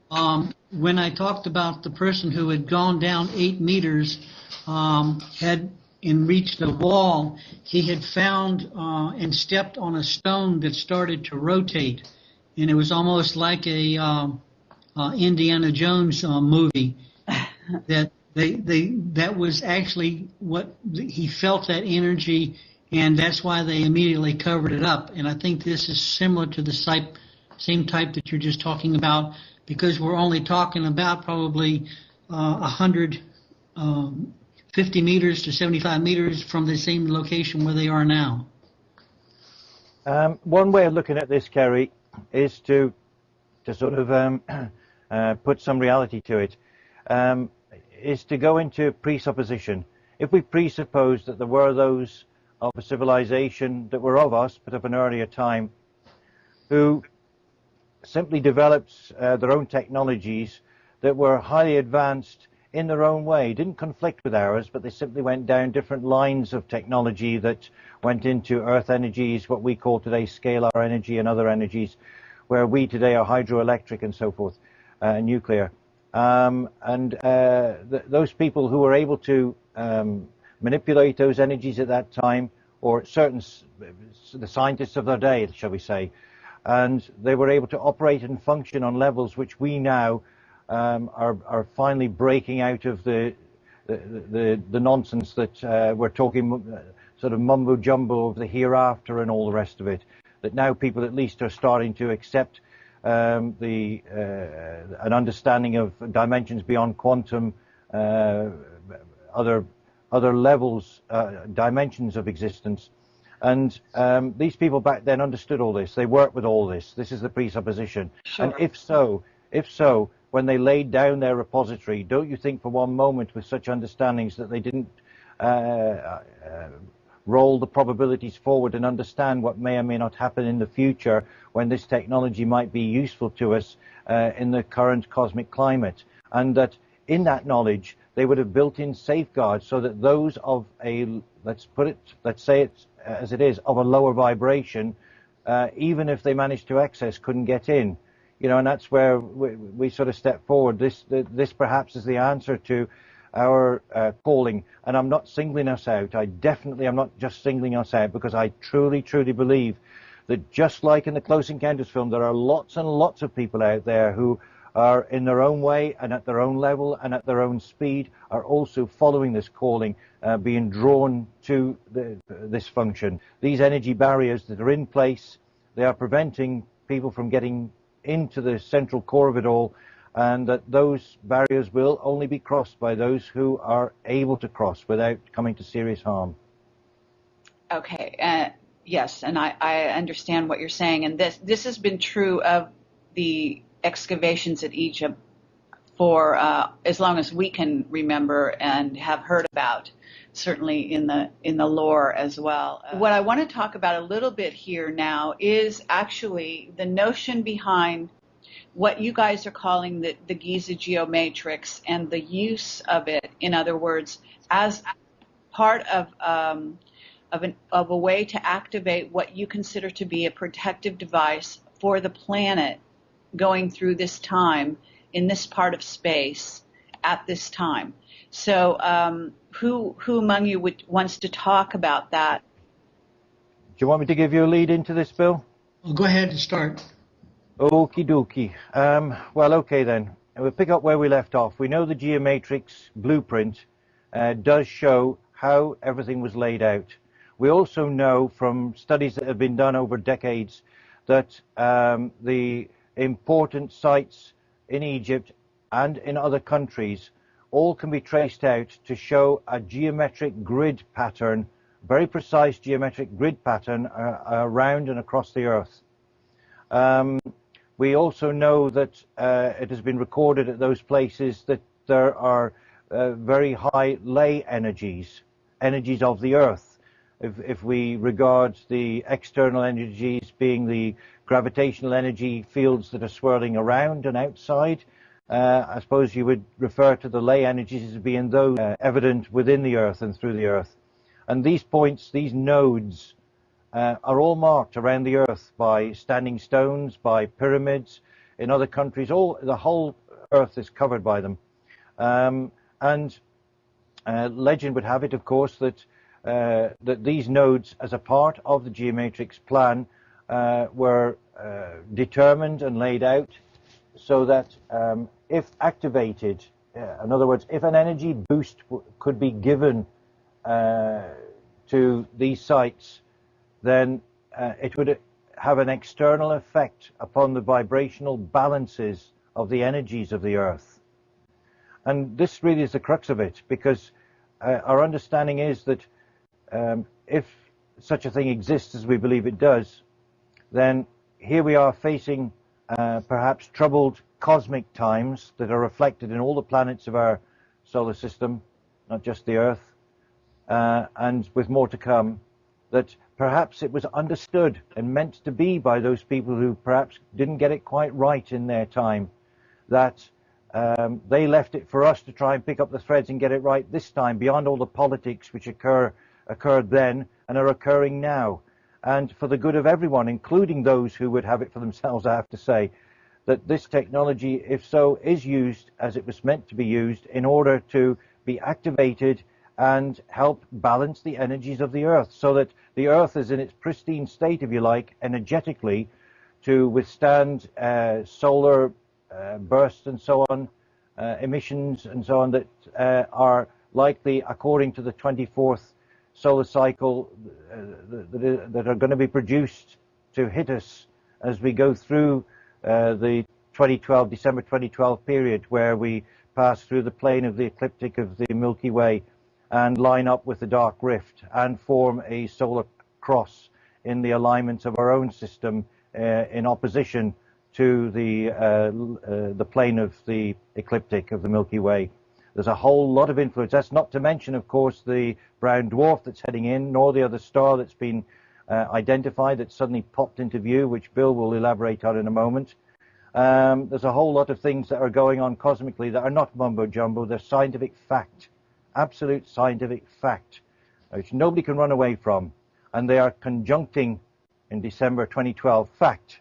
When I talked about the person who had gone down 8 meters, had and reached the wall, he had found and stepped on a stone that started to rotate, and it was almost like a Indiana Jones movie. That was actually what he felt, that energy, and that's why they immediately covered it up. And I think this is similar to the same type that you're just talking about, because we're only talking about probably 150 meters to 75 meters from the same location where they are now. One way of looking at this, Kerry, is to sort of put some reality to it, is to go into presupposition. If we presuppose that there were those of a civilization that were of us, but of an earlier time, who simply developed their own technologies that were highly advanced in their own way, didn't conflict with ours, but they simply went down different lines of technology that went into earth energies, what we call today scalar energy, and other energies, where we today are hydroelectric and so forth, nuclear. Those people who were able to manipulate those energies at that time, or the scientists of their day, shall we say, and they were able to operate and function on levels which we now are finally breaking out of the nonsense that we're talking sort of mumbo jumbo of the hereafter and all the rest of it. That now people at least are starting to accept an understanding of dimensions beyond quantum, other levels, dimensions of existence. And these people back then understood all this. They worked with all this. This is the presupposition. Sure. And if so, when they laid down their repository, don't you think for one moment with such understandings that they didn't roll the probabilities forward and understand what may or may not happen in the future when this technology might be useful to us in the current cosmic climate? And that in that knowledge, they would have built in safeguards so that those of let's say it as it is, of a lower vibration, even if they managed to access, couldn't get in. You know, and that's where we sort of step forward. This perhaps is the answer to our calling. And I'm not singling us out. I'm not just singling us out, because I truly, truly believe that just like in the Close Encounters film, there are lots and lots of people out there who are in their own way and at their own level and at their own speed are also following this calling, being drawn to this function. These energy barriers that are in place, they are preventing people from getting into the central core of it all, and that those barriers will only be crossed by those who are able to cross without coming to serious harm. Okay, yes, and I understand what you're saying, and this has been true of the excavations at Egypt for as long as we can remember and have heard about, certainly in the lore as well. What I want to talk about a little bit here now is actually the notion behind what you guys are calling the Giza Geomatrix and the use of it, in other words, as part of a way to activate what you consider to be a protective device for the planet going through this time in this part of space at this time. So who among you wants to talk about that? Do you want me to give you a lead into this, Bill? Well, go ahead and start. Okie dokie. Well, okay then. We'll pick up where we left off. We know the Geomatrix blueprint does show how everything was laid out. We also know from studies that have been done over decades that the important sites in Egypt and in other countries all can be traced out to show a geometric grid pattern, very precise geometric grid pattern around and across the earth. We also know that it has been recorded at those places that there are very high ley energies, energies of the Earth. If we regard the external energies being the gravitational energy fields that are swirling around and outside, I suppose you would refer to the ley energies as being those evident within the Earth and through the Earth. And these points, these nodes, are all marked around the Earth by standing stones, by pyramids. In other countries, the whole Earth is covered by them. And legend would have it, of course, that these nodes, as a part of the Geomatrix plan, were determined and laid out so that if activated, in other words, if an energy boost could be given to these sites, then it would have an external effect upon the vibrational balances of the energies of the Earth. And this really is the crux of it, because our understanding is that if such a thing exists as we believe it does, then here we are facing perhaps troubled cosmic times that are reflected in all the planets of our solar system, not just the Earth, and with more to come, that perhaps it was understood and meant to be by those people who perhaps didn't get it quite right in their time, that they left it for us to try and pick up the threads and get it right this time, beyond all the politics which occurred then and are occurring now, and for the good of everyone, including those who would have it for themselves. I have to say that this technology, if so, is used as it was meant to be used in order to be activated and help balance the energies of the Earth, so that the Earth is in its pristine state, if you like, energetically, to withstand solar bursts and so on, emissions and so on, that are likely, according to the 24th solar cycle, that are going to be produced to hit us as we go through the December 2012 period, where we pass through the plane of the ecliptic of the Milky Way and line up with the dark rift and form a solar cross in the alignment of our own system in opposition to the plane of the ecliptic of the Milky Way. There's a whole lot of influence. That's not to mention, of course, the brown dwarf that's heading in, nor the other star that's been identified that suddenly popped into view, which Bill will elaborate on in a moment. There's a whole lot of things that are going on cosmically that are not mumbo-jumbo. They're scientific fact, absolute scientific fact, which nobody can run away from. And they are conjuncting in December 2012. Fact.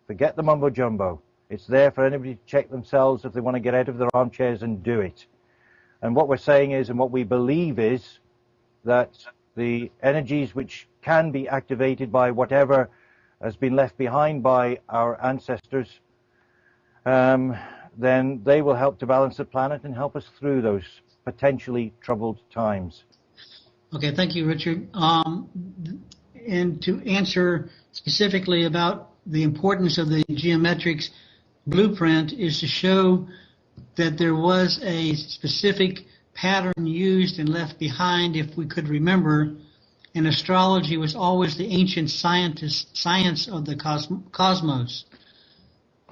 Forget the mumbo-jumbo. It's there for anybody to check themselves if they want to get out of their armchairs and do it. And what we're saying is, and what we believe is, that the energies which can be activated by whatever has been left behind by our ancestors, then they will help to balance the planet and help us through those potentially troubled times. Okay, thank you, Richard. And to answer specifically about the importance of the Geomatrix blueprint is to show that there was a specific pattern used and left behind, if we could remember, and astrology was always the ancient science of the cosmos.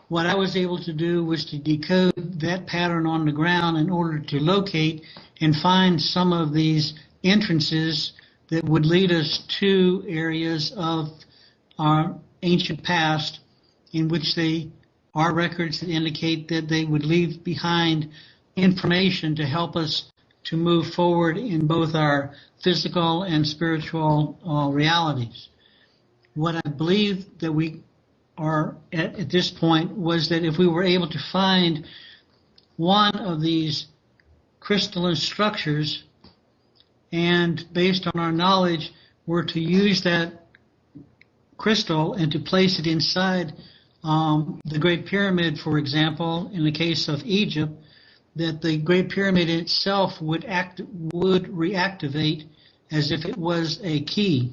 What I was able to do was to decode that pattern on the ground in order to locate and find some of these entrances that would lead us to areas of our ancient past in which they are records that indicate that they would leave behind information to help us to move forward in both our physical and spiritual realities. What I believe that we are at this point was that if we were able to find one of these crystalline structures, and based on our knowledge were to use that crystal and to place it inside the Great Pyramid, for example, in the case of Egypt, that the Great Pyramid itself would reactivate as if it was a key,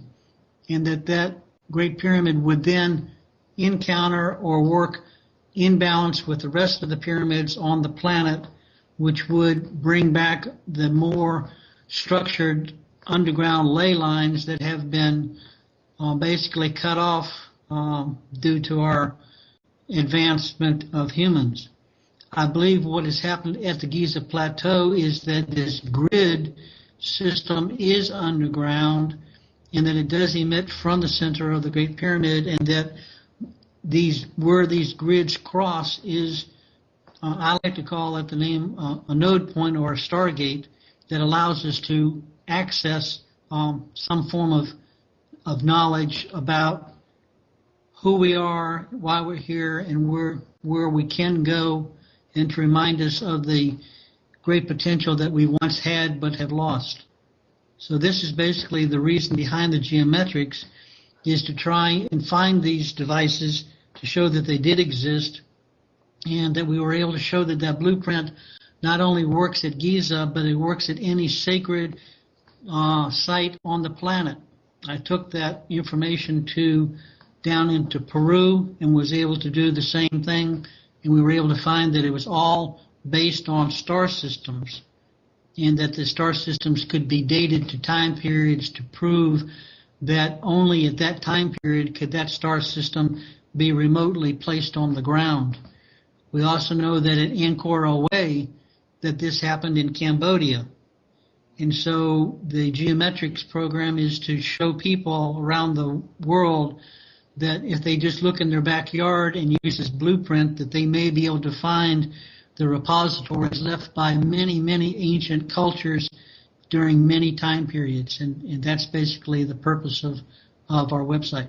and that Great Pyramid would then encounter or work in balance with the rest of the pyramids on the planet, which would bring back the more structured underground ley lines that have been basically cut off due to our advancement of humans. I believe what has happened at the Giza Plateau is that this grid system is underground and that it does emit from the center of the Great Pyramid, and that where these grids cross is, I like to call it the name, a node point or a stargate that allows us to access some form of knowledge about who we are, why we're here, and where we can go, and to remind us of the great potential that we once had but have lost. So this is basically the reason behind the geometrics, is to try and find these devices to show that they did exist, and that we were able to show that that blueprint not only works at Giza, but it works at any sacred site on the planet. I took that information down into Peru and was able to do the same thing, and we were able to find that it was all based on star systems, and that the star systems could be dated to time periods to prove that only at that time period could that star system be remotely placed on the ground. We also know that at Angkor Away that this happened in Cambodia. And so the geometrics program is to show people around the world that if they just look in their backyard and use this blueprint, that they may be able to find the repositories left by many, many ancient cultures during many time periods. And that's basically the purpose of our website.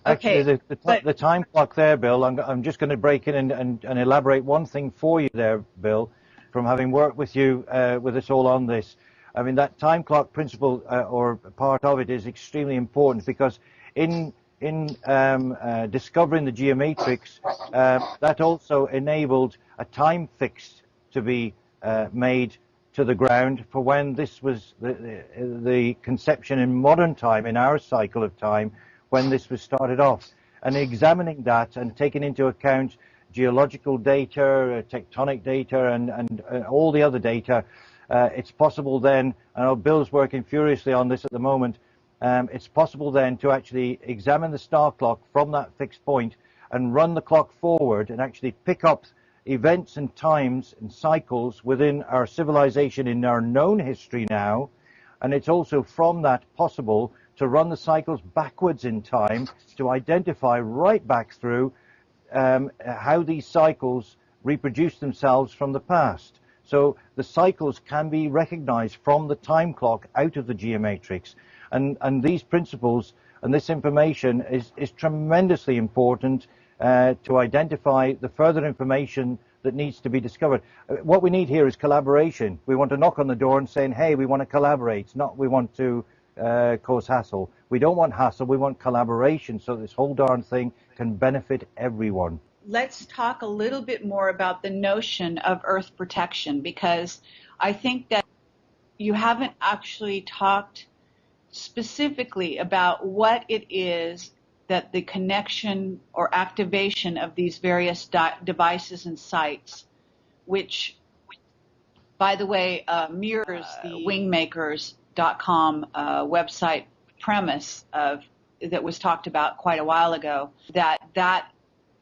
Actually, the time clock there, Bill, I'm just going to break in and elaborate one thing for you there, Bill, from having worked with you, with us all on this. I mean, that time clock principle, or part of it, is extremely important, because in discovering the geomatrix, that also enabled a time fix to be made to the ground for when this was the conception in modern time, in our cycle of time, when this was started off. And examining that and taking into account geological data, tectonic data, and all the other data, it's possible then, I know Bill's working furiously on this at the moment, it's possible then to actually examine the star clock from that fixed point and run the clock forward and actually pick up events and times and cycles within our civilization in our known history now. And it's also from that possible to run the cycles backwards in time to identify right back through how these cycles reproduce themselves from the past. So the cycles can be recognized from the time clock out of the geomatrix. And these principles and this information is tremendously important to identify the further information that needs to be discovered. What we need here is collaboration. We want to knock on the door and saying, hey, we want to collaborate, not we want to cause hassle. We don't want hassle, we want collaboration, so this whole darn thing can benefit everyone. Let's talk a little bit more about the notion of Earth protection, because I think that you haven't actually talked specifically about what it is that the connection or activation of these various devices and sites, which, by the way, mirrors the wingmakers.com website premise that was talked about quite a while ago, that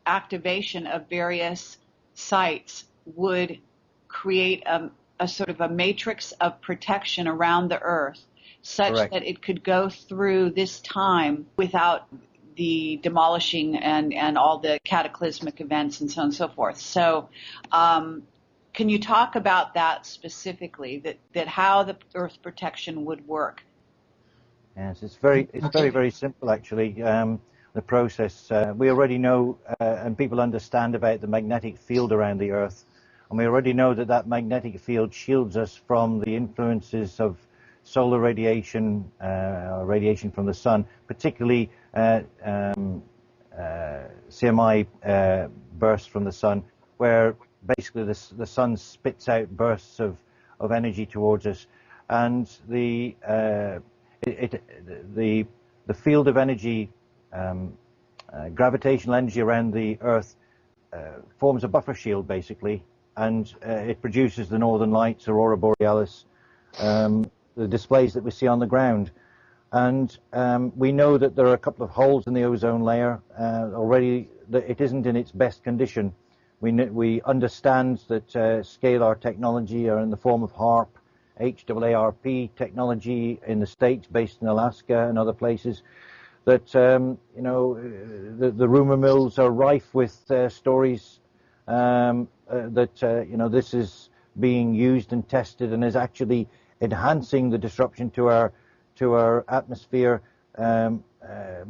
activation of various sites would create a sort of a matrix of protection around the Earth, such Correct. that it could go through this time without the demolishing and all the cataclysmic events and so on and so forth. So can you talk about that specifically, that how the Earth protection would work? Yes, it's very, very simple actually. The process, we already know and people understand about the magnetic field around the Earth, and we already know that that magnetic field shields us from the influences of solar radiation, or radiation from the sun, particularly CMI bursts from the sun, where basically the sun spits out bursts of energy towards us, and the field of energy, gravitational energy around the Earth forms a buffer shield basically, and it produces the northern lights, aurora borealis, the displays that we see on the ground. And we know that there are a couple of holes in the ozone layer already, that it isn't in its best condition. We understand that scalar technology are in the form of HAARP, HAARP technology in the States, based in Alaska and other places, that the rumor mills are rife with stories that this is being used and tested and is actually enhancing the disruption to our atmosphere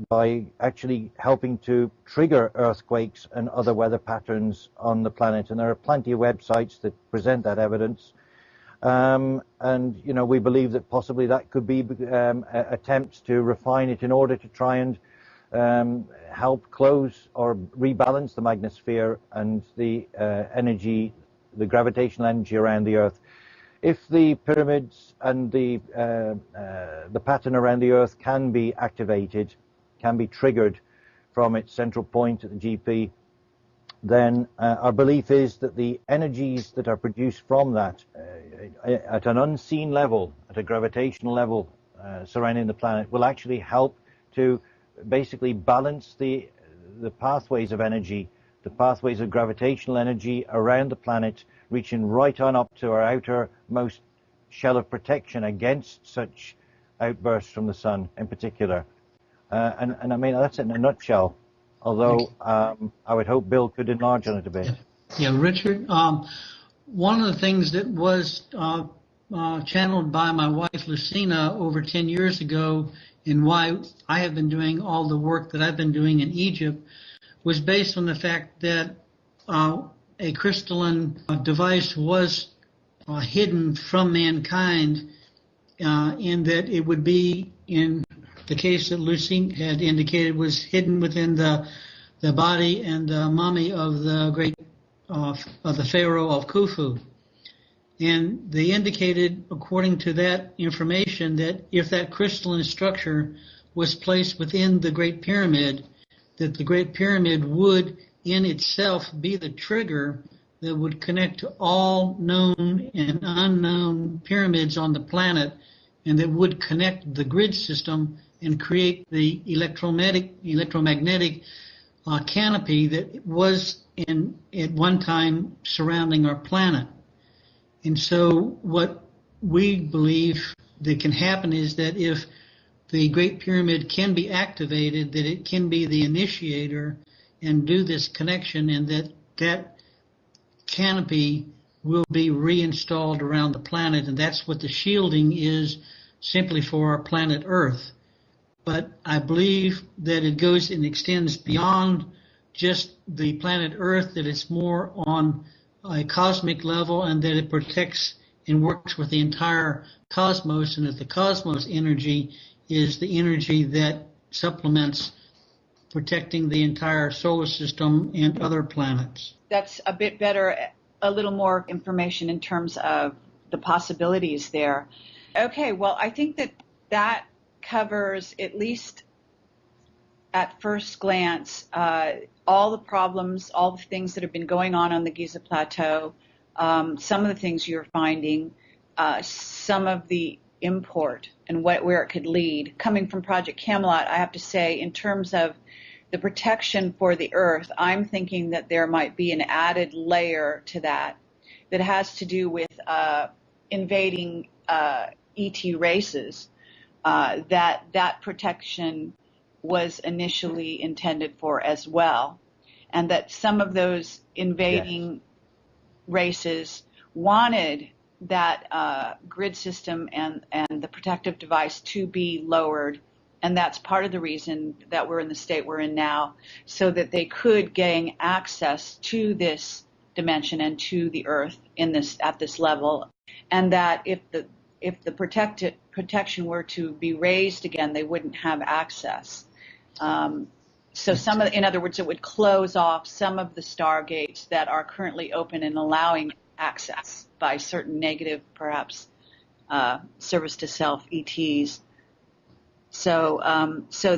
by actually helping to trigger earthquakes and other weather patterns on the planet. And there are plenty of websites that present that evidence. We believe that possibly that could be attempts to refine it in order to try and help close or rebalance the magnetosphere and the energy, the gravitational energy around the Earth. If the pyramids and the pattern around the Earth can be activated, can be triggered from its central point at the GP, then our belief is that the energies that are produced from that at an unseen level, at a gravitational level surrounding the planet, will actually help to basically balance the pathways of energy, the pathways of gravitational energy around the planet, reaching right on up to our outermost shell of protection against such outbursts from the sun in particular. And I mean, that's it in a nutshell, although I would hope Bill could enlarge on it a bit. Yeah, Richard, one of the things that was channeled by my wife Lucina over 10 years ago, and why I have been doing all the work that I've been doing in Egypt, was based on the fact that a crystalline device was hidden from mankind, in that it would be, in the case that Lucy had indicated, was hidden within the body and the mummy of the great of the Pharaoh of Khufu. And they indicated, according to that information, that if that crystalline structure was placed within the Great Pyramid, that the Great Pyramid would in itself be the trigger that would connect to all known and unknown pyramids on the planet, and that would connect the grid system and create the electromagnetic canopy that was at one time surrounding our planet. And so what we believe that can happen is that if the Great Pyramid can be activated, that it can be the initiator and do this connection, and that canopy will be reinstalled around the planet, and that's what the shielding is, simply for our planet Earth. But I believe that it goes and extends beyond just the planet Earth, that it's more on a cosmic level, and that it protects and works with the entire cosmos, and that the cosmos energy is the energy that supplements protecting the entire solar system and other planets. That's a bit better, a little more information in terms of the possibilities there. Okay, well, I think that covers, at least at first glance, all the problems, all the things that have been going on the Giza Plateau, some of the things you're finding, some of the import and where it could lead. Coming from Project Camelot, I have to say, in terms of the protection for the Earth, I'm thinking that there might be an added layer to that has to do with invading ET races, that protection was initially intended for as well, and that some of those invading races wanted that grid system and the protective device to be lowered, and that's part of the reason that we're in the state we're in now, so that they could gain access to this dimension and to the Earth at this level, and that if the protection were to be raised again, they wouldn't have access. So in other words, it would close off some of the stargates that are currently open and allowing access by certain negative, perhaps, service to self ETs. So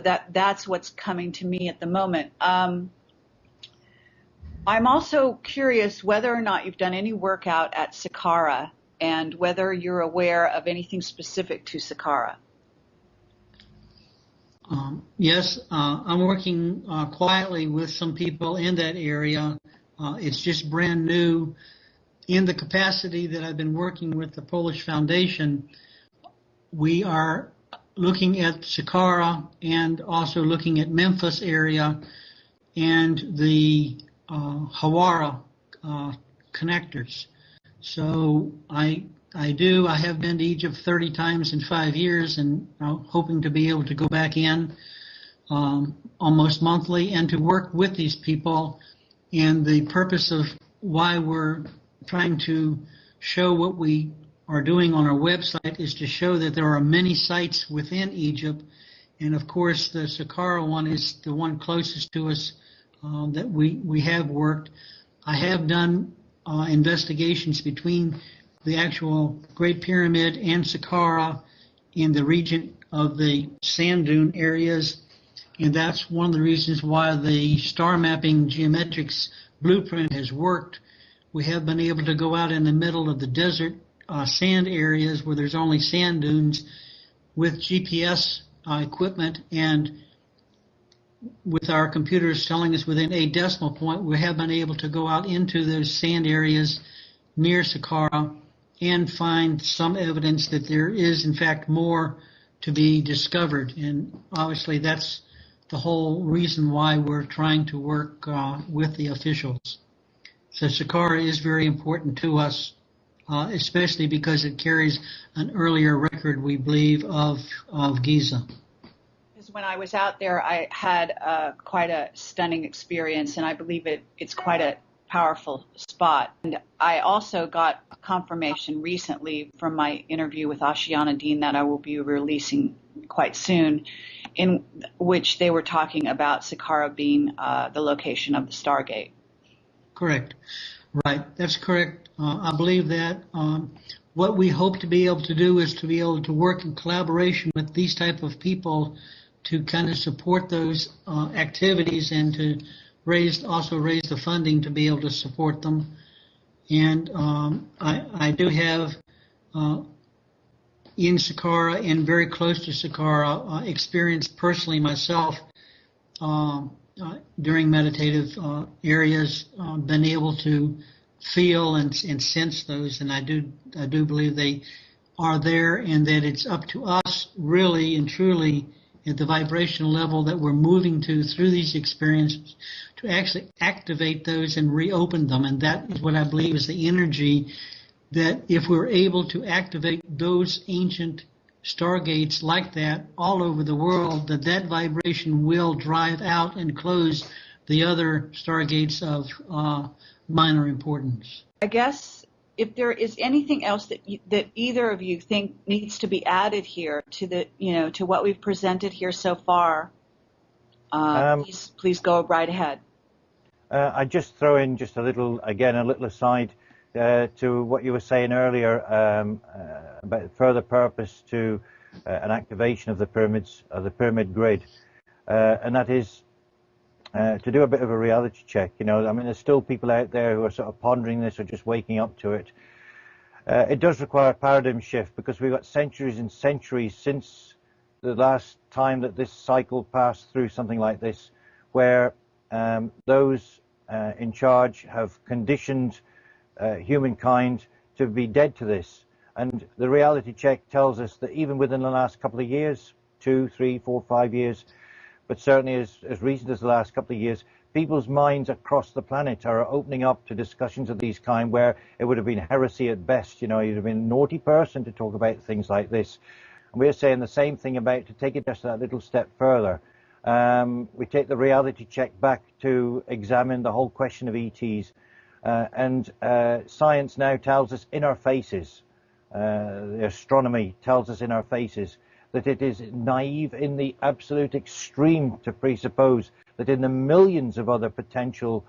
that's what's coming to me at the moment. I'm also curious whether or not you've done any work out at Saqqara, and whether you're aware of anything specific to Saqqara. Yes, I'm working quietly with some people in that area. It's just brand new. In the capacity that I've been working with the Polish Foundation, we are looking at Saqqara and also looking at Memphis area and the Hawara connectors. So I have been to Egypt 30 times in 5 years, and hoping to be able to go back in almost monthly and to work with these people. And the purpose of why we're trying to show what we are doing on our website is to show that there are many sites within Egypt. And of course, the Saqqara one is the one closest to us that we have worked. I have done investigations between the actual Great Pyramid and Saqqara in the region of the sand dune areas, and that's one of the reasons why the star mapping geometrics blueprint has worked. We have been able to go out in the middle of the desert sand areas where there's only sand dunes with GPS equipment, and with our computers telling us within a decimal point, we have been able to go out into those sand areas near Saqqara and find some evidence that there is, in fact, more to be discovered. And obviously, that's the whole reason why we're trying to work with the officials. So Saqqara is very important to us, especially because it carries an earlier record, we believe, of Giza. When I was out there, I had quite a stunning experience, and I believe it's quite a powerful spot. And I also got confirmation recently from my interview with Ashiana Dean that I will be releasing quite soon, in which they were talking about Saqqara being the location of the Stargate. Correct. Right. That's correct. I believe that. What we hope to be able to do is to be able to work in collaboration with these type of people to kind of support those activities and to raise the funding to be able to support them. And I do have in Saqqara and very close to Saqqara experience personally myself during meditative areas, been able to feel and sense those, and I do believe they are there, and that it's up to us really and truly at the vibrational level that we're moving to through these experiences to actually activate those and reopen them. And that is what I believe is the energy that if we're able to activate those ancient stargates like that all over the world, that vibration will drive out and close the other stargates of minor importance. I guess if there is anything else that either of you think needs to be added here to to what we've presented here so far, please go right ahead. I just throw in just a little aside to what you were saying earlier about further purpose to an activation of the pyramids, of the pyramid grid, and that is to do a bit of a reality check. I mean, there's still people out there who are sort of pondering this or just waking up to it. It does require a paradigm shift, because we've got centuries and centuries since the last time that this cycle passed through something like this, where those in charge have conditioned humankind to be dead to this. And the reality check tells us that even within the last couple of years, 2, 3, 4, 5 years, but certainly as recent as the last couple of years, people's minds across the planet are opening up to discussions of these kind, where it would have been heresy at best. You'd have been a naughty person to talk about things like this. And we're saying the same thing about, to take it just that little step further. We take the reality check back to examine the whole question of ETs. And science now tells us in our faces, the astronomy tells us in our faces, that it is naive in the absolute extreme to presuppose that in the millions of other potential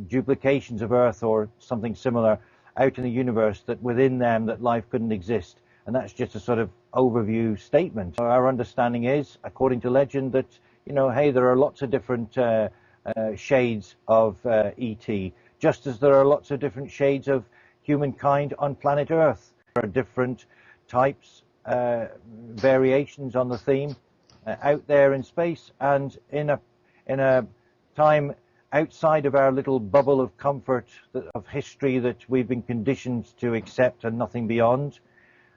duplications of Earth or something similar out in the universe, that within them that life couldn't exist. And that's just a sort of overview statement. Our understanding is, according to legend, that, hey, there are lots of different shades of ET, just as there are lots of different shades of humankind on planet Earth. There are different types, variations on the theme. out there in space and in a time outside of our little bubble of comfort of history that we've been conditioned to accept and nothing beyond.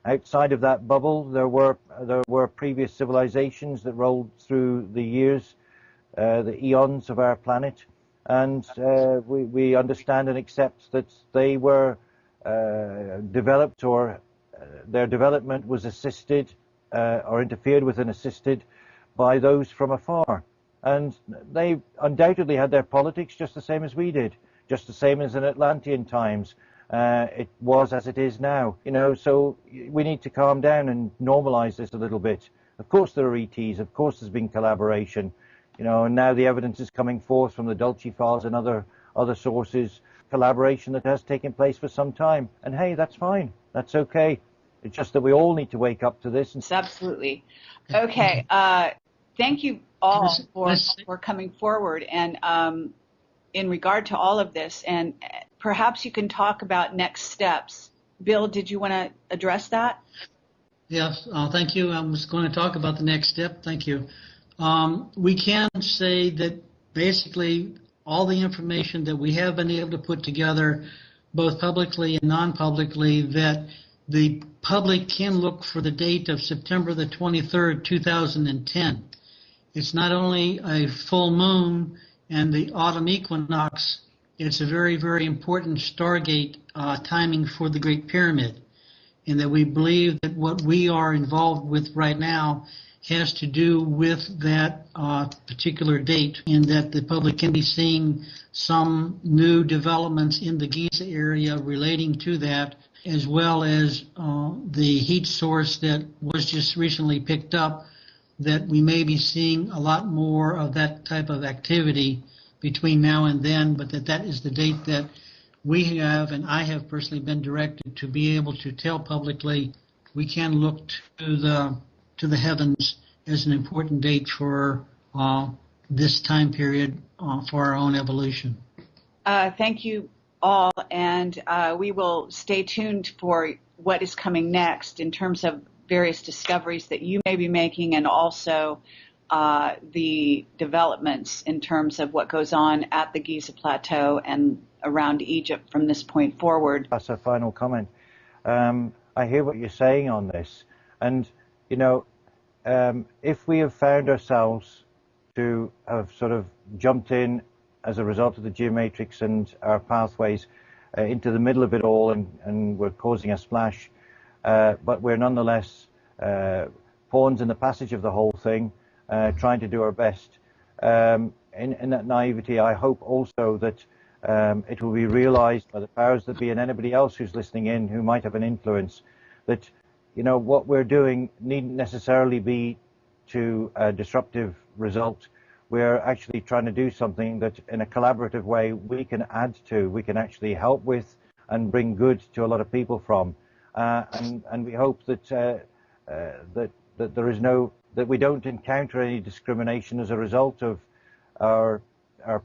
Outside of that bubble, there were previous civilizations that rolled through the years, the eons of our planet, and we understand and accept that they were developed, or their development was assisted or interfered with and assisted by those from afar. And they undoubtedly had their politics just the same as we did, just the same as in Atlantean times. It was as it is now, so we need to calm down and normalize this a little bit. Of course there are ETs, of course there's been collaboration, and now the evidence is coming forth from the Dulce files and other sources, collaboration that has taken place for some time. And hey, that's fine, that's okay. It's just that we all need to wake up to this. Absolutely. Okay, thank you all for coming forward and in regard to all of this, and perhaps you can talk about next steps. Bill, did you want to address that? Yes, thank you. I was going to talk about the next step. Thank you. We can say that basically all the information that we have been able to put together, both publicly and non-publicly, that the public can look for the date of September the 23rd, 2010. It's not only a full moon and the autumn equinox, it's a very, very important Stargate timing for the Great Pyramid, and that we believe that what we are involved with right now has to do with that particular date, and that the public can be seeing some new developments in the Giza area relating to that, as well as the heat source that was just recently picked up, that we may be seeing a lot more of that type of activity between now and then, but that is the date that we have, and I have personally been directed to be able to tell publicly we can look to the heavens as an important date for this time period for our own evolution. Thank you all, and we will stay tuned for what is coming next in terms of various discoveries that you may be making, and also the developments in terms of what goes on at the Giza Plateau and around Egypt from this point forward. That's a final comment. I hear what you're saying on this, and if we have found ourselves to have sort of jumped in as a result of the geomatrix and our pathways into the middle of it all, and we're causing a splash, but we're nonetheless pawns in the passage of the whole thing, trying to do our best. In that naivety, I hope also that it will be realized by the powers that be and anybody else who's listening in who might have an influence, that what we're doing needn't necessarily be to a disruptive result. We're actually trying to do something that in a collaborative way we can add to, we can actually help with and bring good to a lot of people from. And we hope that that we don't encounter any discrimination as a result of our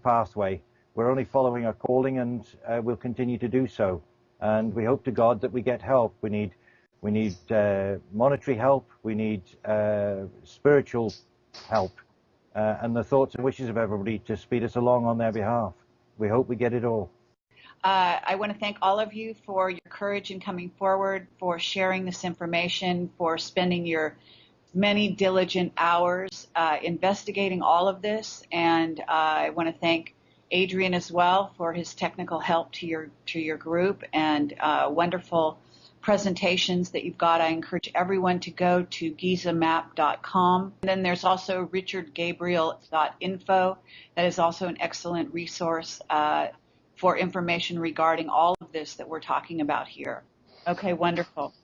pathway. We're only following our calling, and we'll continue to do so. And we hope to God that we get help. We need monetary help. We need spiritual help, and the thoughts and wishes of everybody to speed us along on their behalf. We hope we get it all. I want to thank all of you for your courage in coming forward, for sharing this information, for spending your many diligent hours investigating all of this. And I want to thank Adrian as well for his technical help to your group, and wonderful presentations that you've got. I encourage everyone to go to gizamap.com. And then there's also richardgabriel.info. That is also an excellent resource for information regarding all of this that we're talking about here. Okay, wonderful.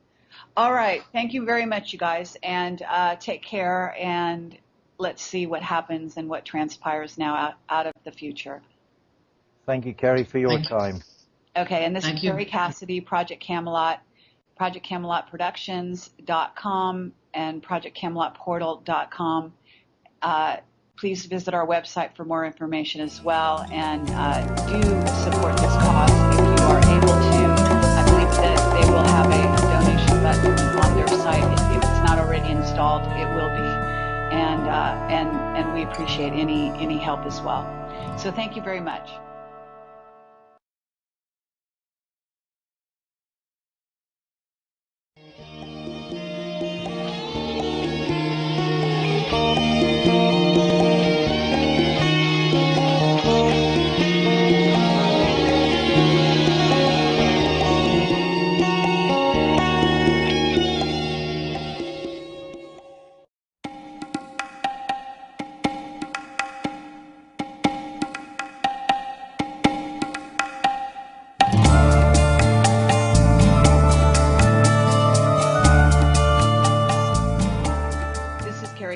All right, thank you very much, you guys, and take care, and let's see what happens and what transpires now out of the future. Thank you, Kerry, for your time. Okay, and this is Kerry Cassidy, Project Camelot, ProjectCamelotProductions.com and ProjectCamelotPortal.com. Please visit our website for more information as well, and do support this cause if you are able to. I believe that they will have a donation button on their site. If it's not already installed, it will be. and we appreciate any help as well. So thank you very much.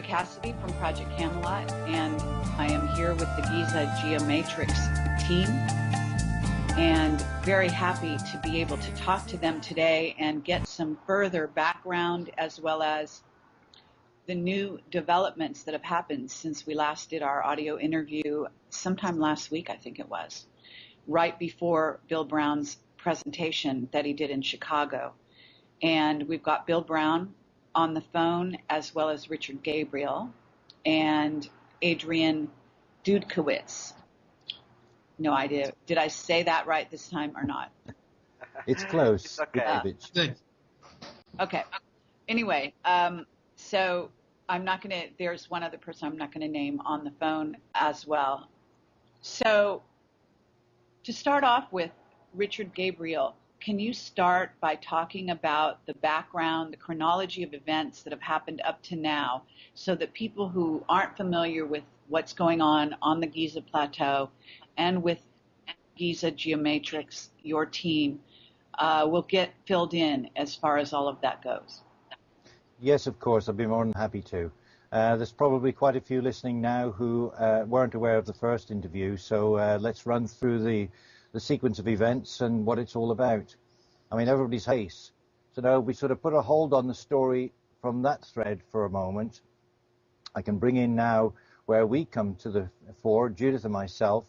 Cassidy from Project Camelot, and I am here with the Giza Geomatrix team, and very happy to be able to talk to them today and get some further background as well as the new developments that have happened since we last did our audio interview sometime last week, I think it was, right before Bill Brown's presentation that he did in Chicago. And we've got Bill Brown on the phone, as well as Richard Gabriel and Adrian Dudkowitz. No idea. Did I say that right this time or not? It's close. It's okay. Good. Okay. Anyway, so I'm not going to, there's one other person I'm not going to name on the phone as well. So to start off with, Richard Gabriel, can you start by talking about the background, the chronology of events that have happened up to now, so that people who aren't familiar with what's going on the Giza Plateau and with Giza Geomatrix, your team, will get filled in as far as all of that goes? Yes, of course. I'd be more than happy to. There's probably quite a few listening now who weren't aware of the first interview, so let's run through the sequence of events and what it's all about. I mean, everybody's haste. So now we sort of put a hold on the story from that thread for a moment. I can bring in now where we come to the fore, Judith and myself.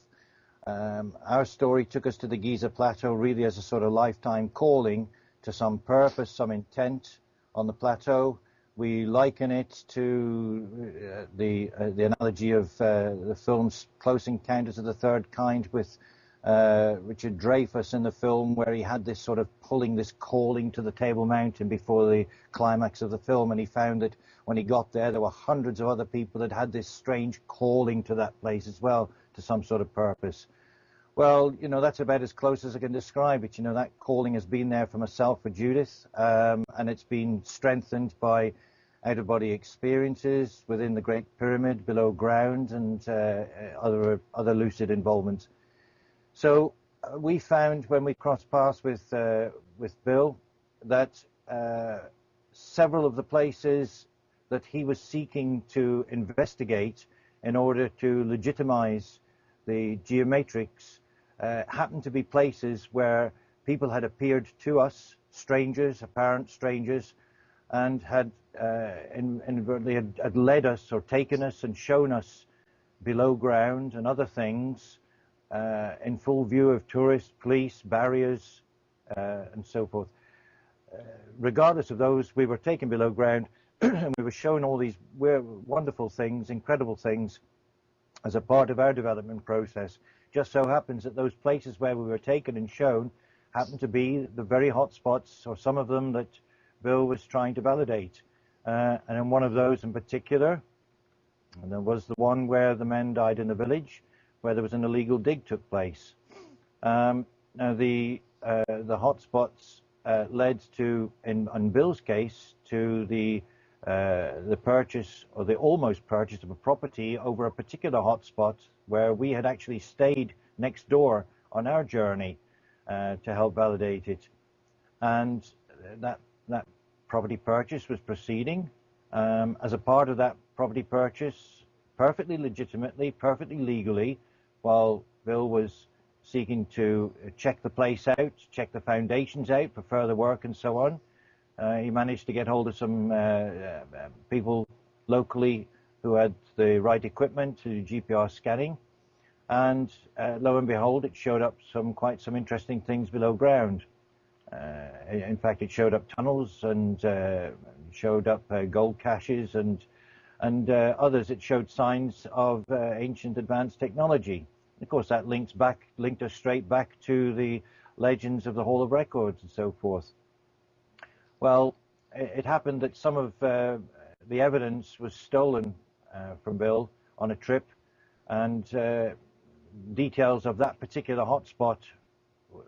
Our story took us to the Giza Plateau really as a sort of lifetime calling to some purpose, some intent on the plateau. We liken it to the analogy of the film's Close Encounters of the Third Kind with Richard Dreyfuss in the film, where he had this sort of pulling, this calling to the Table Mountain before the climax of the film, and he found that when he got there were hundreds of other people that had this strange calling to that place as well, to some sort of purpose. Well, you know, that's about as close as I can describe it. You know, that calling has been there for myself, for Judith, and it's been strengthened by out-of-body experiences within the Great Pyramid, below ground, and other lucid involvements. So we found when we crossed paths with Bill that several of the places that he was seeking to investigate in order to legitimize the geomatrix happened to be places where people had appeared to us, strangers, apparent strangers, and had inadvertently had led us or taken us and shown us below ground and other things in full view of tourists, police, barriers, and so forth. Regardless of those, we were taken below ground and we were shown all these wonderful things, incredible things, as a part of our development process. Just so happens that those places where we were taken and shown happened to be the very hot spots, or some of them, that Bill was trying to validate. And in one of those in particular, and there was the one where the men died in the village, where there was an illegal dig took place. Now the hotspots led to, in Bill's case, to the purchase, or the almost purchase, of a property over a particular hotspot where we had actually stayed next door on our journey to help validate it. And that property purchase was proceeding. As a part of that property purchase, perfectly legitimately, perfectly legally, while Bill was seeking to check the place out, check the foundations out for further work and so on, he managed to get hold of some people locally who had the right equipment to do GPS scanning, and lo and behold, it showed up quite some interesting things below ground. In fact, it showed up tunnels and showed up gold caches and and others it showed signs of ancient advanced technology. Of course, that linked us straight back to the legends of the Hall of Records and so forth. Well, it happened that some of the evidence was stolen from Bill on a trip, and details of that particular hotspot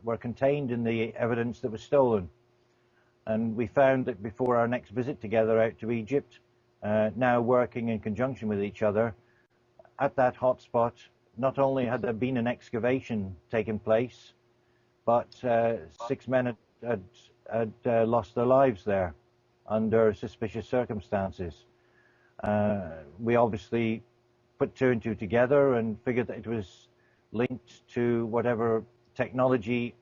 were contained in the evidence that was stolen. And we found that before our next visit together out to Egypt, now working in conjunction with each other, at that hotspot, not only had there been an excavation taken place, but 6 men had lost their lives there under suspicious circumstances. We obviously put two and two together and figured that it was linked to whatever technology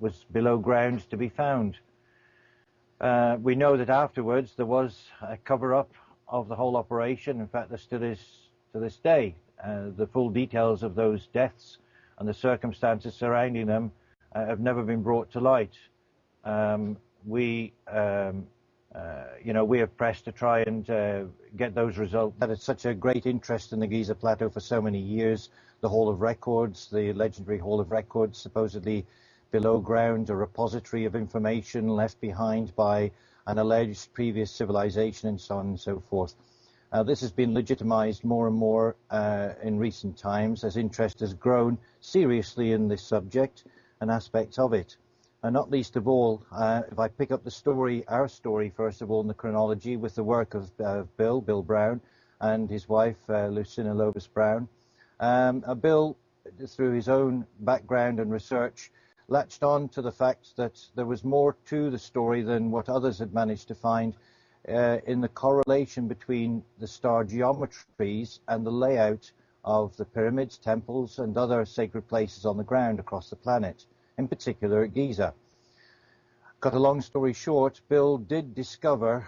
was below ground to be found. We know that afterwards there was a cover-up of the whole operation. In fact, there still is to this day. The full details of those deaths and the circumstances surrounding them have never been brought to light. We have pressed to try and get those results. That it's such a great interest in the Giza Plateau for so many years. The Hall of Records, the legendary Hall of Records, supposedly below ground, a repository of information left behind by an alleged previous civilization, and so on and so forth. This has been legitimized more and more in recent times as interest has grown seriously in this subject and aspects of it. And not least of all, if I pick up the story, our story, first of all, in the chronology with the work of Bill Brown, and his wife, Lucina Lobus Brown. Bill, through his own background and research, latched on to the fact that there was more to the story than what others had managed to find in the correlation between the star geometries and the layout of the pyramids, temples, and other sacred places on the ground across the planet, in particular at Giza. Cut a long story short, Bill did discover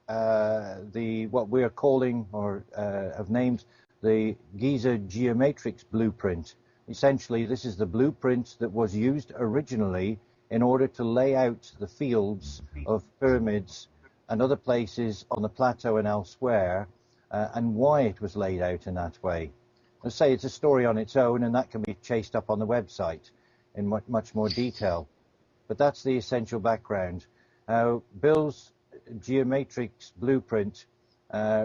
what we are calling, or have named, the Giza Geomatrix blueprint. Essentially, this is the blueprint that was used originally in order to lay out the fields of pyramids and other places on the plateau and elsewhere, and why it was laid out in that way. Let's say it's a story on its own, and that can be chased up on the website in much more detail. But that's the essential background. Bill's Geomatrix blueprint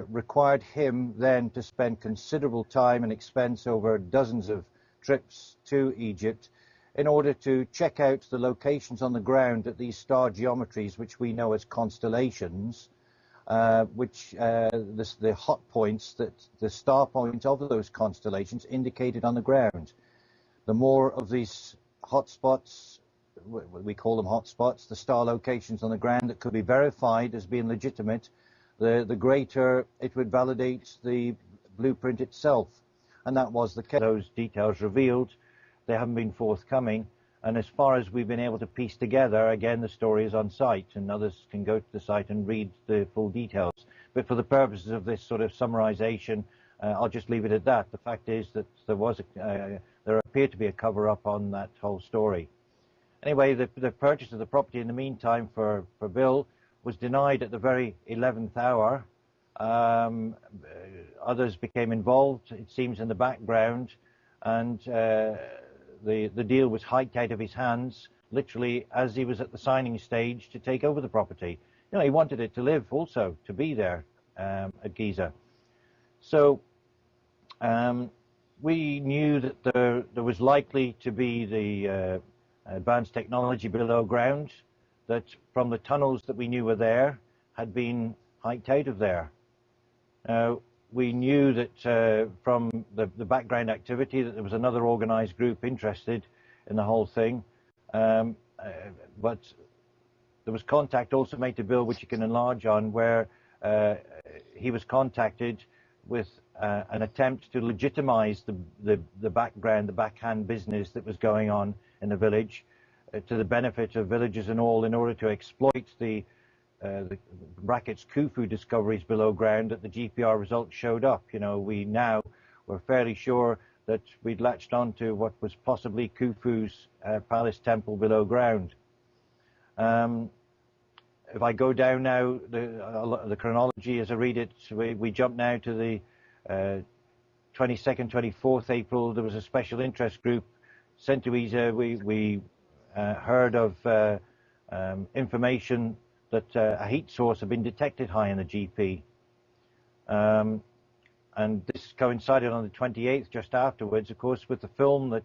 required him then to spend considerable time and expense over dozens of trips to Egypt in order to check out the locations on the ground at these star geometries, which we know as constellations, the hot points, that the star point of those constellations indicated on the ground. The more of these hotspots, we call them hotspots, the star locations on the ground that could be verified as being legitimate, the greater it would validate the blueprint itself. And that was the case. Those details revealed, they haven't been forthcoming. And as far as we've been able to piece together, again, the story is on site, and others can go to the site and read the full details. But for the purposes of this sort of summarization, I'll just leave it at that. The fact is that there appeared to be a cover-up on that whole story. Anyway, the purchase of the property in the meantime for Bill was denied at the very 11th hour. Others became involved, it seems, in the background, and the deal was hiked out of his hands, literally as he was at the signing stage to take over the property. You know, he wanted it to live also, to be there at Giza. So we knew that there was likely to be the advanced technology below ground, that from the tunnels that we knew were there had been hiked out of there. We knew that from the background activity that there was another organized group interested in the whole thing, but there was contact also made to Bill, which you can enlarge on, where he was contacted with an attempt to legitimize the background, the backhand business that was going on in the village to the benefit of villagers and all, in order to exploit the brackets Khufu discoveries below ground that the GPR results showed up. You know, we now were fairly sure that we'd latched on to what was possibly Khufu's palace temple below ground. if I go down now, the chronology as I read it, we jump now to the 22nd, 24th April. There was a special interest group sent to Giza. We heard of information that a heat source had been detected high in the GP. And this coincided on the 28th, just afterwards, of course, with the film that